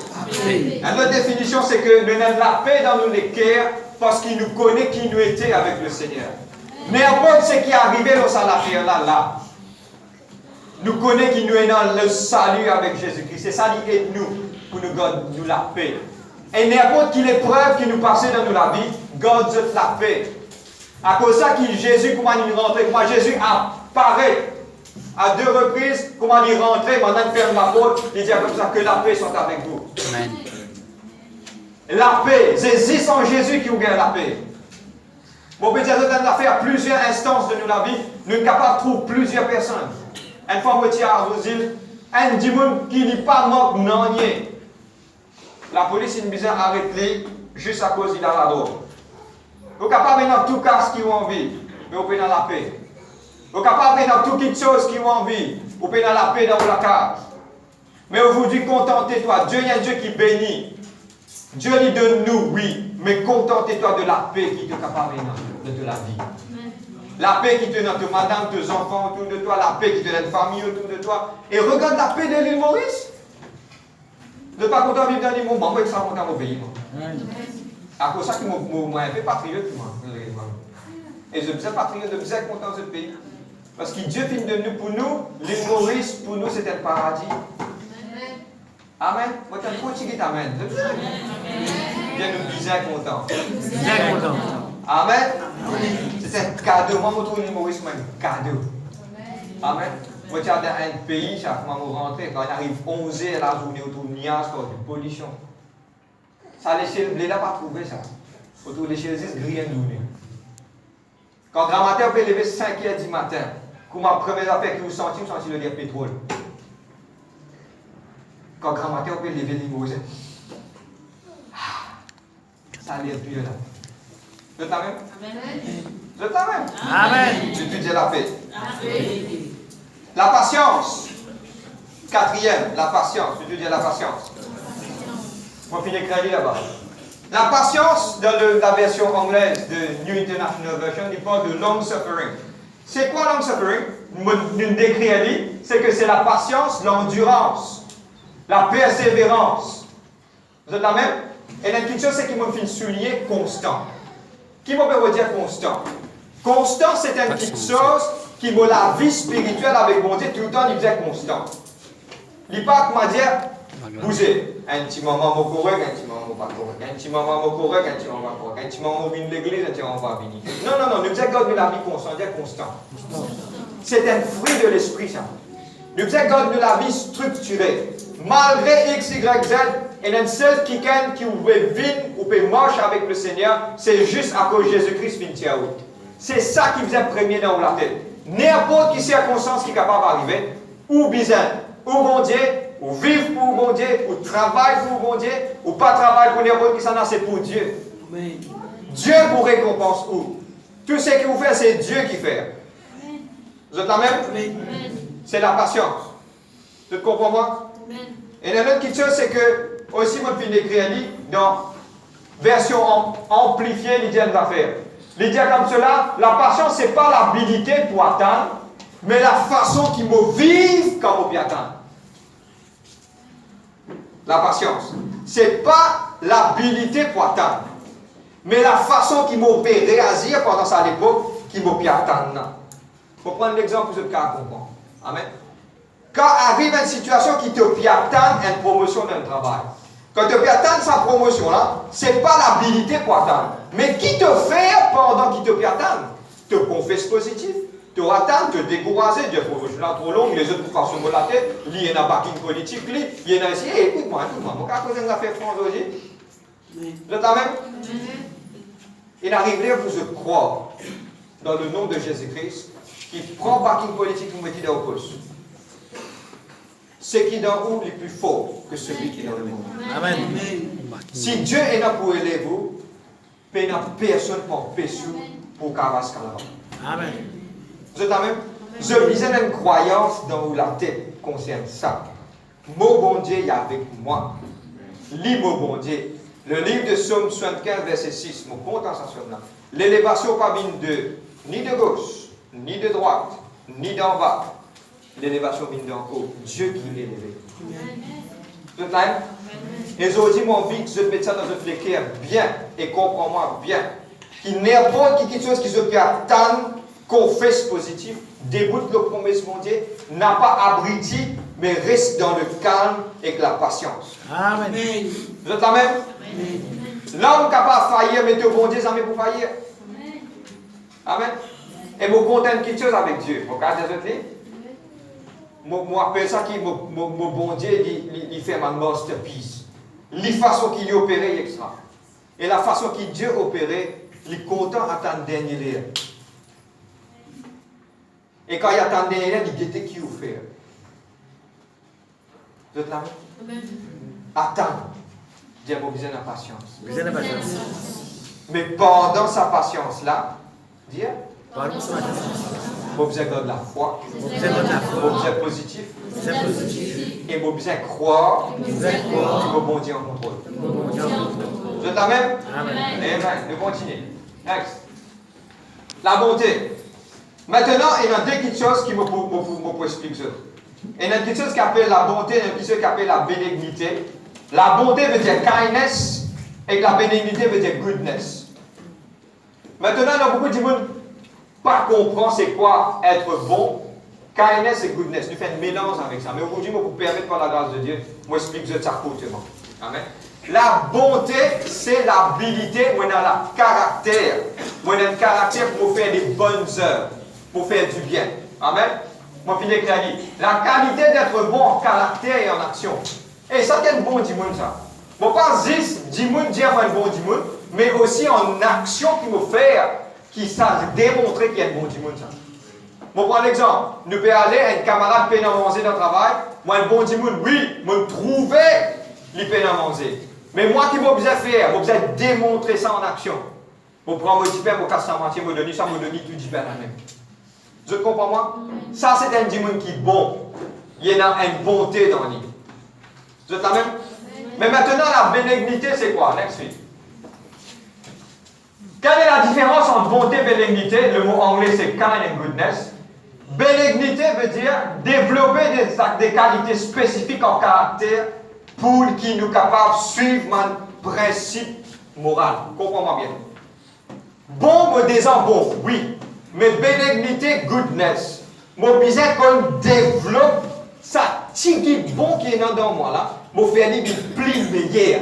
Amen. Une autre définition, c'est que nous avons la paix dans nos cœurs parce qu'il nous connaît qui nous était avec le Seigneur. N'importe ce qui est arrivé dans sa affaire là, nous connaissons qui nous est dans le salut avec Jésus-Christ. C'est ça qui aide nous. pour nous garder nous la paix. Et n'importe quelle épreuve qui nous passait dans la vie, garde la paix. À cause de ça, Jésus, comment il rentrait, comment Jésus apparaît à 2 reprises, comment il rentrait, maintenant il ferme la porte, il dit comme ça que la paix soit avec vous. Amen. La paix, c'est juste en Jésus qui vous gagne la paix. Bon, peut dire dans l'affaire, plusieurs instances de nous la vie, nous sommes capables de trouver plusieurs personnes. Une fois, je tiens à vous dire, un dimanche qui n'est pas mort, non, rien. La police, il nous a arrêté juste à cause de la drogue. Vous êtes capable de faire tout cas qui ont envie, mais vous pouvez dans la paix. Vous êtes capable de faire toutes choses qui ont envie, vous pouvez dans la paix dans la case. Mais aujourd'hui, contentez-toi. Dieu est un Dieu qui bénit. Dieu lui donne nous, oui, mais contentez-toi de la paix qui te capable de la vie. La paix qui te donne tes madame, tes enfants autour de toi, la paix qui te donne famille autour de toi. Et regarde la paix de l'île Maurice. Ne pas content de vivre dans l'île Maurice, moi, je suis content de vivre. À cause de ça, je suis fait patriote, moi. Et je suis patriote, je suis content de ce pays. Parce que Dieu finit de nous pour nous, l'île Maurice, pour nous, c'est un paradis. Amen. Moi, tu as un petit amen. Bien, nous bien contents. Bien content. Amen. C'est un cadeau. Moi, je trouve l'île Maurice comme un cadeau. Amen. Moi, tu as dans un pays, chaque fois que je rentre, quand on arrive 11 h à la journée autour de Nias, de pollution. Ça, l'échelle, je n'ai pas trouvé ça. Autour de l'échelle 10, rien de journée. Quand grand matin, on peut lever 5 h du matin. Comme ma première affaire que vous sentez le lien pétrole. Quand grand matin, on peut lever les mots. Ça a l'air plus là. Vous êtes là même? Amen. Vous êtes là même? Amen. Je te dis la paix. La patience. 4e, la patience. Je te dis la patience. On finit d'écrire là-bas. La patience, dans la version anglaise de New International Version, il parle de long suffering. C'est quoi long suffering? Nous décrire, c'est que c'est la patience, l'endurance, la persévérance. Vous êtes la même? Et la petite chose, c'est qu'il m'a fait souligner constant. Qui m'a peut dire constant? Constant, c'est une petite chose qui m'a la vie spirituelle avec bon Dieu, tout le temps, il disait constant. Il pas comment dire, bouger. Un petit moment, mon correct, un petit moment, pas correct. Un petit moment, mon correct, un petit moment, pas correct. Un petit moment, on vient de l'église, un petit moment, pas venir. Non, non, non, nous disons que la vie constante, constant. C'est un fruit de l'esprit, ça. Nous disons que la vie structurée. Malgré X, Y, Z, il y a une seule qui peut vivre ou peut marcher avec le Seigneur, c'est juste à cause de Jésus-Christ vient à out. C'est ça qui vous est premier dans la tête. N'importe quelle circonstance qui est capable d'arriver, ou bizarre, ou bon Dieu, ou vivre pour bon Dieu, ou travailler pour bon Dieu, ou pas travailler pour n'importe qui s'en a, c'est pour Dieu. Amen. Dieu vous récompense où? Tout ce que vous faites, c'est Dieu qui fait. Amen. Vous êtes la même? C'est la patience. Tu comprends moi? Amen. Et la autre chose, c'est que, aussi, moi, je vais l'écrire dans version amplifiée, l'idée de l'affaire. L'idée comme cela, la patience, ce n'est pas l'habilité pour atteindre, mais la façon qu'il me vive quand on peut atteindre. La patience. Ce n'est pas l'habilité pour atteindre, mais la façon qu'il m'a réagir pendant ça à l'époque qui m'a pu atteindre. Il faut prendre l'exemple pour ce cas à comprendre. Amen. Quand arrive une situation qui te peut atteindre une promotion dans le travail, quand tu peux atteindre sa promotion là, ce n'est pas l'habilité pour atteindre. Mais qui te fait pendant qu'il te peut atteindre? Te confesse positif, te atteindre, te décourager, dire promotion là trop longue, les autres pour faire sur la tête, il y a un backing politique, il y a un ici, écoute-moi, mon cas, quand on a fait France aujourd'hui, vous êtes la même? Il arrive là pour se croire dans le nom de Jésus-Christ, qui prend backing politique pour mettre dans le poste. Ce qui est dans vous est plus fort que celui qui est dans le monde. Amen. Si Dieu est là pour élever vous, personne ne peut pécher pour Kavas Kalava. Amen. Vous êtes la même? Je disais une croyance dans la tête concerne ça. Mon bon Dieu est avec moi. Lis mon bon Dieu. Le livre de Psaume 75, verset 6, mon compte en là. L'élévation pas vient ni de gauche, ni de droite, ni d'en bas. L'élévation vient d'en haut. Dieu qui l'a élevé. Tout le temps. Et aujourd'hui, mon vie, je mets ça dans un fléquer bien et comprends-moi bien. Qu'il n'importe quelque chose qui se peut attendre, confesse positif, déboute le promesse mon Dieu, n'a pas abriti mais reste dans le calme et la patience. Amen. Vous êtes la même? L'homme capable de faillir, mettez au bon Dieu, ça met pour faillir. Amen. Et vous contente quelque chose avec Dieu. Vous regardez les autres? Moi, appelle ça qui, mon bon Dieu, il fait ma masterpiece. La façon qu'il opère est extra. Et la façon qu'il Dieu opère, il est content à attendre le dernier lieu. Et quand il attend le dernier lieu, il guette qui vous fait. Vous êtes là? Attends. Dieu a besoin de patience. Besoin de patience. Mais pendant sa patience-là, Dieu Pendant sa patience. Vous avez besoin de la foi. Vous avez besoin de la foi. Vous avez besoin de positif. C'est positif. Et vous avez besoin de croire Vous avez croire. que bon Dieu en contrôle. Bon Dieu. Vous êtes la même? Amen. Amen. Nous continuons. Next. La bonté. Maintenant, il y a deux petites choses qui me expliquer ça. Il y a une petite chose qui appelle la bonté, il y a une petite chose qui appelle la bénignité. La bonté veut dire kindness et la bénignité veut dire goodness. Maintenant, il y a beaucoup de gens qui pas comprendre c'est quoi être bon. Kindness et goodness. Nous faisons un mélange avec ça. Mais aujourd'hui, je vous permettre par la grâce de Dieu, moi explique ça courtement. Amen. La bonté, c'est l'habilité, moi dans le caractère. Moi dans le caractère pour faire des bonnes œuvres, pour faire du bien. Amen. Moi finis avec la qualité d'être bon en caractère et en action. Et ça, c'est un bon dimanche, ça. Moi, pas juste dimanche dire un bon dimanche, mais aussi en action qui me fait, qui ça démontrer qu'il y a un bon dimanche, ça. Moi, prends l'exemple. Nous pouvons aller à un camarade peine à manger dans le travail. Moi, un bon dimanche, oui, me trouver les peines à manger. Mais moi, qui m'a besoin de faire, j'ai besoin de démontrer ça en action. Je prends mon petit mon casse à moitié, me donner ça, me donner tout du pain la même. Vous comprenez moi? Ça, c'est un dimanche qui est bon. Il y a une bonté dans lui. Vous êtes la même? Mais maintenant, la bénignité, c'est quoi? Next week. Quelle est la différence entre bonté et bénignité? Le mot anglais, c'est kind and goodness. Bénignité veut dire développer des qualités spécifiques en caractère pour qui nous capables de suivre un principe moral. Comprends-moi bien. Bon, me disant bon, oui. Mais bénignité, goodness. Mon besoin qu'on développe ça, tigui bon qui est dans moi là, mon faire des plis meilleurs.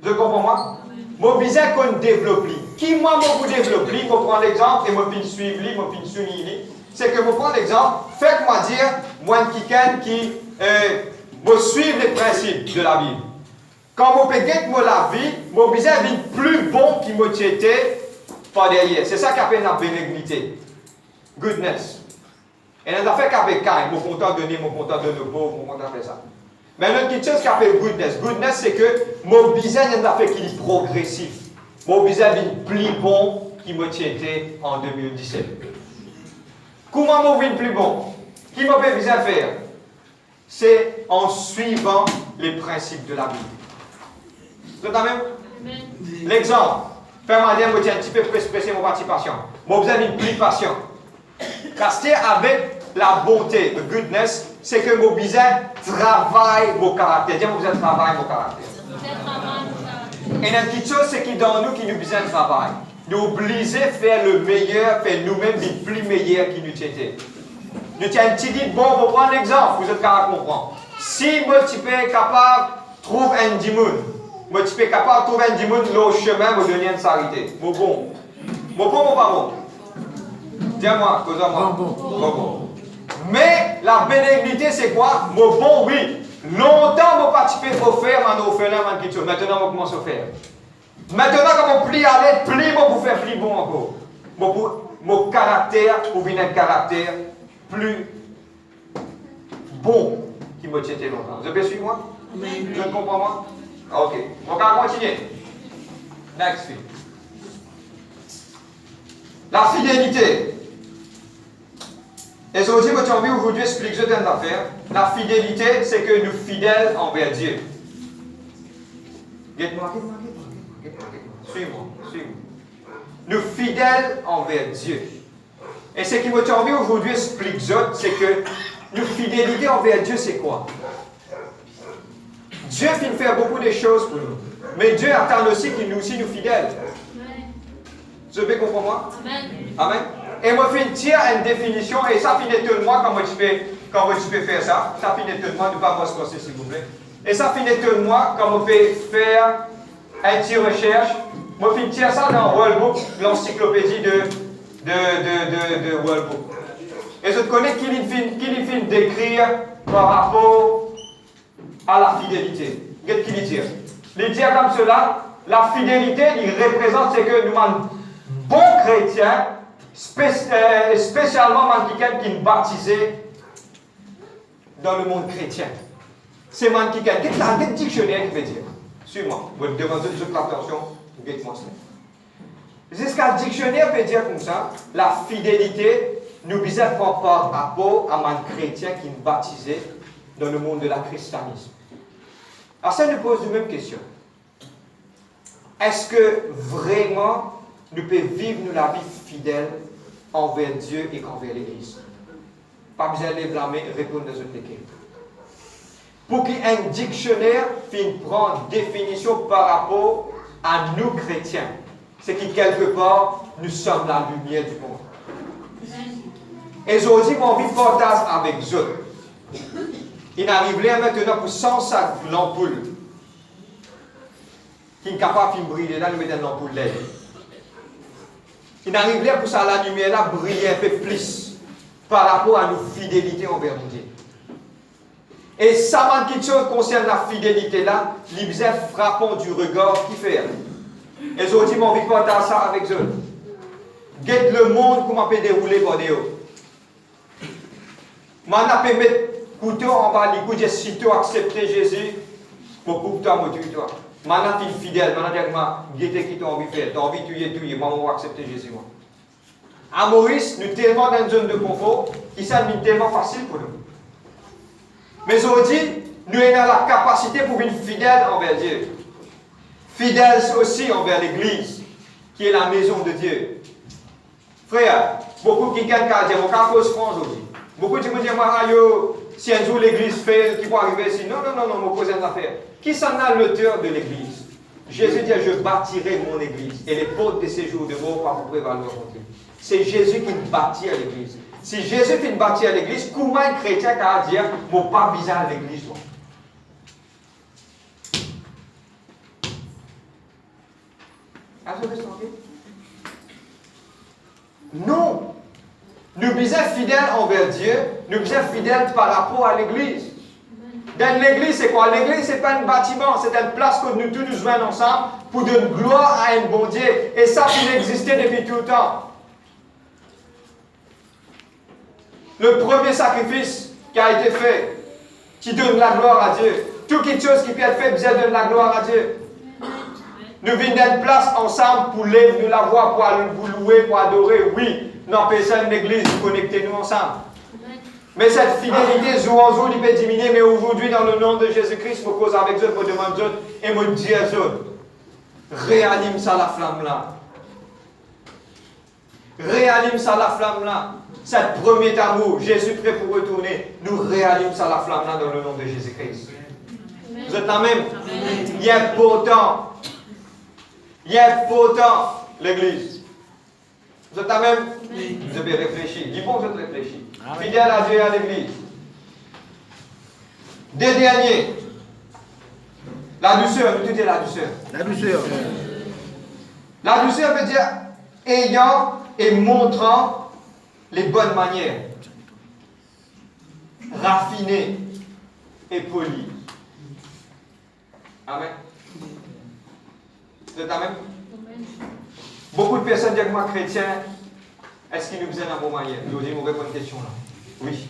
Vous comprenez moi? Mon besoin qu'on développe. Qui moi, vous développe? Je prends l'exemple et je suis suivre, je suis suivre. C'est que je prends l'exemple, faites-moi dire, moi, quelqu'un qui me suivre les principes de la Bible. Quand je peux moi la vie, mon besoin est plus bon qu'il me était par derrière. C'est ça qu'appelle la bénignité. Goodness. Et on a fait qu'avec kind, mon content donner, mon content donner au pauvre, mon content faire ça. Mais il y a une chose qui appelle goodness. Goodness, c'est que mon besoin a fait qu'il est progressif. Mon besoin est plus bon qu'il me était en 2017. Comment mon vie plus bon? Qui m'a fait besoin faire? C'est en suivant les principes de la Bible. Vous êtes la même? L'exemple. Fais-moi dire, je tiens un petit peu expresser mon participation. Mon besoin est plus patient. Rester avec la bonté, le goodness, c'est que mon besoin travaille mon caractère. Dis-moi, vous travaille mon caractère. Et une petite chose, c'est que dans nous, qui nous besoin de travail. Nous obligés de faire le meilleur, faire nous-mêmes les plus meilleurs qui nous étaient. Nous tiens un petit dit, bon, on va prendre l'exemple, vous êtes capable de comprendre. Si moi, tu es capable de trouver un dimanche, moi, tu es capable de trouver un dimanche, le chemin, me donner une charité. Bon, bon. Bon, bon, pas bon. Dis-moi, cause-moi. Bon. Mais la bénignité, c'est quoi? Mon bon, oui. Longtemps, mon participé pour faire, maintenant, on fait là, quelque chose. Maintenant, on commence à faire. Maintenant, quand on plie à l'aide, plie, on pour faire plus bon encore. Mon caractère, pour venir un caractère plus bon qui m'a tient longtemps. Vous avez suivi moi? Je comprends moi? Ok. On va continuer. Next week. La fidélité. Et aujourd'hui, je t'ai envie aujourd'hui expliquer ce une affaire. La fidélité, c'est que nous sommes fidèles envers Dieu. Guette-moi. Suis-moi. Nous sommes fidèles envers Dieu. Et ce qui m'a envie aujourd'hui expliquer c'est que notre fidélité envers Dieu, c'est quoi? Dieu finit faire beaucoup de choses pour nous. Mais Dieu attend aussi qu'il nous aussi nous fidèles. Vous pouvez comprendre moi? Amen. Et moi, je tiens une définition, et ça finit tout le mois quand tu peux faire ça. Ça finit tout le mois, ne pas me se s'il vous plaît. Et ça finit tout le mois quand on peut faire une petite recherche. Moi, je tiens ça dans World Book, l'encyclopédie de World Book. Et je connais qui il finit d'écrire par rapport à la fidélité. Qu'est-ce qu'il dit? Il dit comme cela, la fidélité, il représente ce que nous sommes bons chrétiens, spécialement quelqu'un qui est baptisé dans le monde chrétien. C'est quelqu'un. Qu'est-ce que le dictionnaire qui veut dire? Suis-moi. Vous me demandez de faire attention. Dites-moi ça. C'est ce qu'un dictionnaire peut dire comme ça. La fidélité, nous visons par rapport à un chrétien qui est baptisé dans le monde de la christianisme. Alors ça nous pose la même question. Est-ce que vraiment nous pouvons vivre la vie fidèle envers Dieu et envers l'Église? Pas besoin de les blâmer, répondre dans une question. Pour qu'un dictionnaire prenne définition par rapport à nous chrétiens, c'est que quelque part, nous sommes la lumière du monde. Et aujourd'hui, j'ai envie de partager avec eux. Il arrive là maintenant pour 100 lampoules qui sont capables de briller là, nous mettons une ampoule LED. Il arrive là pour ça la lumière là briller un peu plus par rapport à nos fidélités envers Dieu. Et ça, quelque chose concerne la fidélité là, l'ibzé frappant du regard qui fait. Et aujourd'hui, j'ai envie de partager ça avec eux. Guette le monde comment peut dérouler par des hauts. Maintenant, peut mettre couteau en bas, l'écoute, j'ai sitôt accepté Jésus pour toi, moi, toi. Maintenant, tu es fidèle, maintenant, guette qui t'a envie de faire, tu as envie de tuer, moi, on va accepter Jésus, moi. À Maurice, nous sommes tellement dans une zone de confort, qui ça devient tellement facile pour nous. Mais aujourd'hui, nous avons la capacité pour être fidèles envers Dieu. Fidèles aussi envers l'Église, qui est la maison de Dieu. Frère, beaucoup qui gagnent qu'à dire, on a cause France aujourd'hui. Beaucoup de gens disent, si un jour l'Église fait, qui va arriver ici. Non, on pose une affaire. Qui s'en a l'auteur de l'Église? Jésus dit, je bâtirai mon Église. Et les portes de ces jours de mort pas vous prévaloir contre lui. C'est Jésus qui bâtit à l'Église. Si Jésus fait bâtir à l'Église, comment un chrétien peut dire, mon pas bizarre à l'Église? Non. Nous sommes fidèles envers Dieu, nous sommes fidèles par rapport à l'Église. Dans l'Église, c'est quoi? L'Église, ce n'est pas un bâtiment, c'est une place que nous tous nous joignons ensemble pour donner gloire à un bon Dieu. Et ça, il existait depuis tout le temps. Le premier sacrifice qui a été fait, qui donne la gloire à Dieu. Toute chose qui peut être faite, besoin donne la gloire à Dieu. Nous venons d'une place ensemble pour lever la voix, pour louer, pour adorer. Oui, non, personne l'église, connectez-nous ensemble. Mais cette fidélité, jour en jour, il peut diminuer. Mais aujourd'hui, dans le nom de Jésus-Christ, je me cause avec eux, je me demande eux, et je me dis à eux, réanime ça la flamme là. Réanime ça la flamme là. Cet premier amour, Jésus prêt pour retourner, nous réanime ça la flamme là dans le nom de Jésus-Christ. Vous êtes là même? Il est important. Il est important, l'Église. Vous êtes là même? Vous devez réfléchir. Dis bon, vous êtes réfléchi. Fidèle à Dieu et à l'Église. Des derniers. La douceur, nous disons la douceur. La douceur. La douceur veut dire ayant et montrant les bonnes manières. Raffiné et poli. Amen. Vous êtes amen? Beaucoup de personnes disent que moi, chrétien, est-ce qu'il nous besoin d'un bon manière? Je vous dis, vous répondez à une question là. Oui.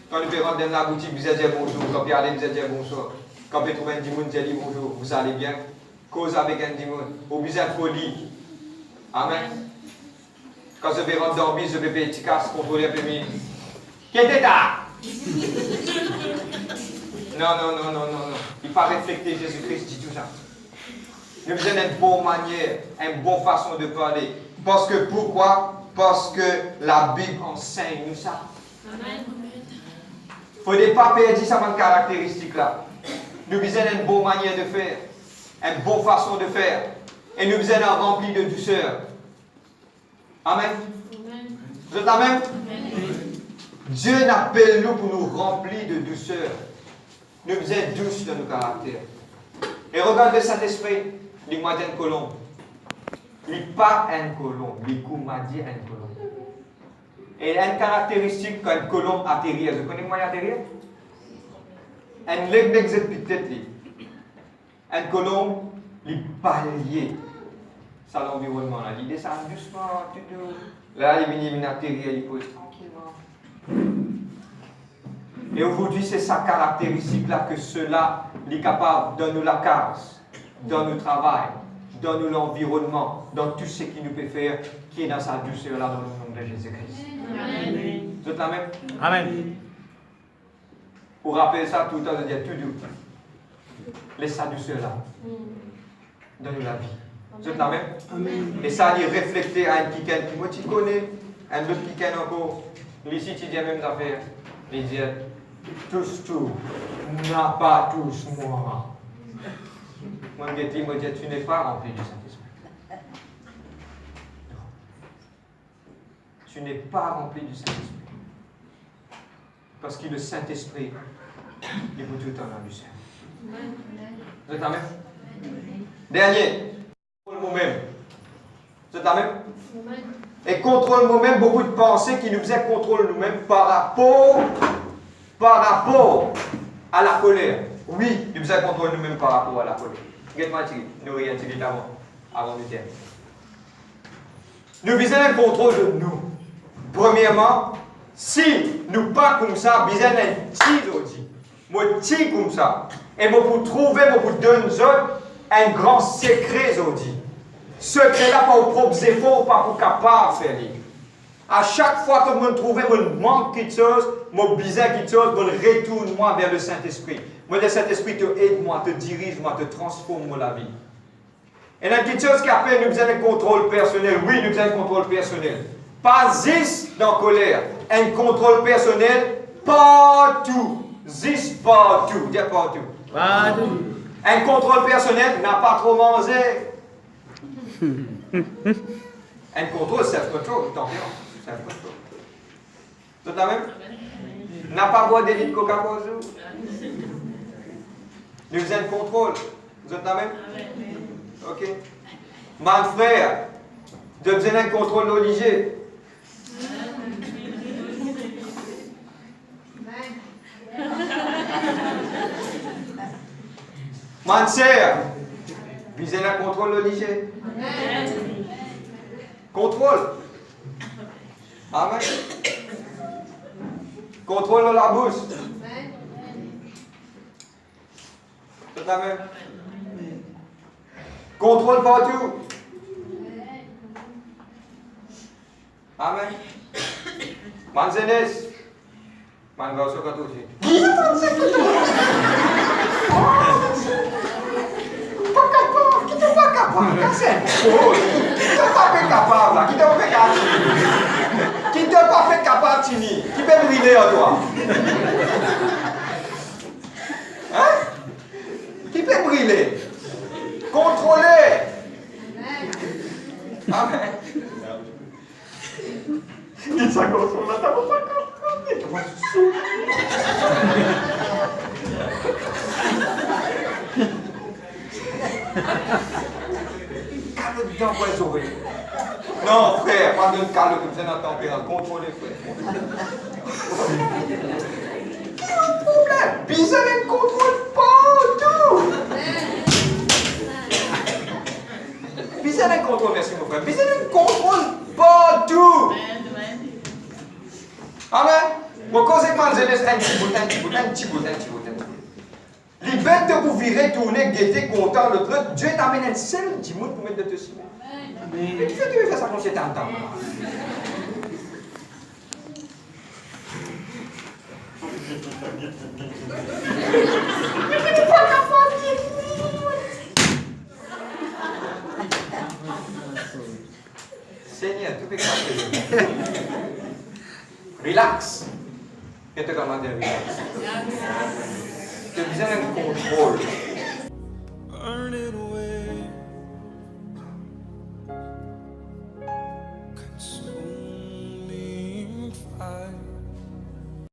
Quand nous rentrons dans la boutique, vous allez dire bonjour. Quand vous allez, vous allez dire bonsoir. Quand vous trouvez un dimon, vous allez dire bonjour. Vous allez bien. Cause avec un dimon. Vous besoin d'être poli. Amen. Quand je vais rentrer dans le bus, je vais payer un petit casse, contrôler un peu mieux. Qu'est-ce que Non. Il faut refléter Jésus-Christ, dit tout ça. Nous avons une bonne manière, une bonne façon de parler. Parce que pourquoi? Parce que la Bible enseigne nous ça. Il ne faut pas perdre cette caractéristique là. Nous avons une bonne manière de faire, une bonne façon de faire. Et nous avons rempli de douceur. Amen. Vous êtes là même? Dieu n'appelle nous pour nous remplir de douceur. Nous êtes douces dans nos caractères. Et regarde le Saint-Esprit, il m'a dit un colombe. Il n'est pas un colombe, il m'a dit un colombe. Et une caractéristique quand un colombe atterrit, vous connaissez comment il atterrit? Un leg d'exit peut-être. Un colombe, il balaye ça l'environnement. Il descend doucement, tout doux. Là, il atterrit, il pose tranquillement. Et aujourd'hui, c'est sa caractéristique-là que cela est capable de nous la case, dans notre travail, dans l'environnement, dans tout ce qui nous peut faire, qui est dans sa douceur-là, dans le nom de Jésus-Christ. Amen. Vous êtes là même? Amen. Pour rappeler ça tout le temps, de dire tout doux. Laisse sa douceur-là. Donne-nous la vie. Vous êtes là même? Amen. Et ça, il refléter à un kiken qui moi tu connais, un autre kiken encore. Ici, tu dis la même affaire. Il dit, tous tout, n'a pas tous moi. Moi, je dis, tu n'es pas rempli du Saint-Esprit. Tu n'es pas rempli du Saint-Esprit. Parce que le Saint-Esprit, il vous tout le temps dans du Saint. Vous êtes la même? Dernier, contrôle moi-même. Vous êtes la même? Et contrôle moi-même, beaucoup de pensées qui nous faisaient contrôler nous-mêmes par rapport à la colère. Oui, nous faisaient contrôler nous-mêmes par rapport à la colère. Regarde-moi, nous rien tiré avant le terme. Nous faisons un contrôle de nous. Premièrement, si nous pas comme ça, nous faisons un petit aujourd'hui. Moi, petit comme ça. Et moi, pour trouver, moi, pour donner aux autres un grand secret aujourd'hui. Secret-là, pas aux propres efforts, pas pour capable de faire. À chaque fois que je me trouve, je manque quelque chose, je besoin quelque chose, je retourne moi vers le Saint-Esprit. Moi, le Saint-Esprit te aide, moi, te dirige, moi, te transforme moi, la vie. Et il y a quelque chose qui appelle, nous avons un contrôle personnel. Oui, nous avons un contrôle personnel. Pas zis dans la colère. Un contrôle personnel partout. Zis partout. Dis partout. Partout. Un contrôle personnel n'a pas trop mangé. Un contrôle, self-control, tant mieux. Self-control. Tout la même? N'a pas boire des litres de coca par jour. Nous faisons un contrôle. Vous êtes la même? Ok. Mon frère, je faisais un contrôle d'Olivier. Mon sœur, vous faisez un contrôle d'Olivier. Contrôle. Amen. Contrôle de la bouche. Tout la même. Contrôle partout. Amen. Manzenes. Man va au kato aussi. Qui n'est pas capable? Qui n'est pas capable? Qui n'est pas capable? Qui n'est pas capable, Tini? Qui peut briller en toi? Hein? Qui peut briller? Contrôler. Amen. Il s'accroche sur la table. Calme dedans pour les oreilles. Non, frère, pas de calme comme ça dans la tempérance. Contrôlez, frère. Problème. Bizarre, elle contrôle partout. Bizarre, elle contrôle, merci mon frère. Bizarre, elle contrôle partout. Amen. Bon, conséquence, je laisse un petit bout. Les bêtes de vous virer, tourner, guetter, content, le truc. Dieu t'amène un seul petit mot pour mettre de te suivre. Mais tu veux faire ça quand c'est un temps. Seigneur, tout est calme. Relax. Je te commande de relax. Tu as besoin d'un contrôle.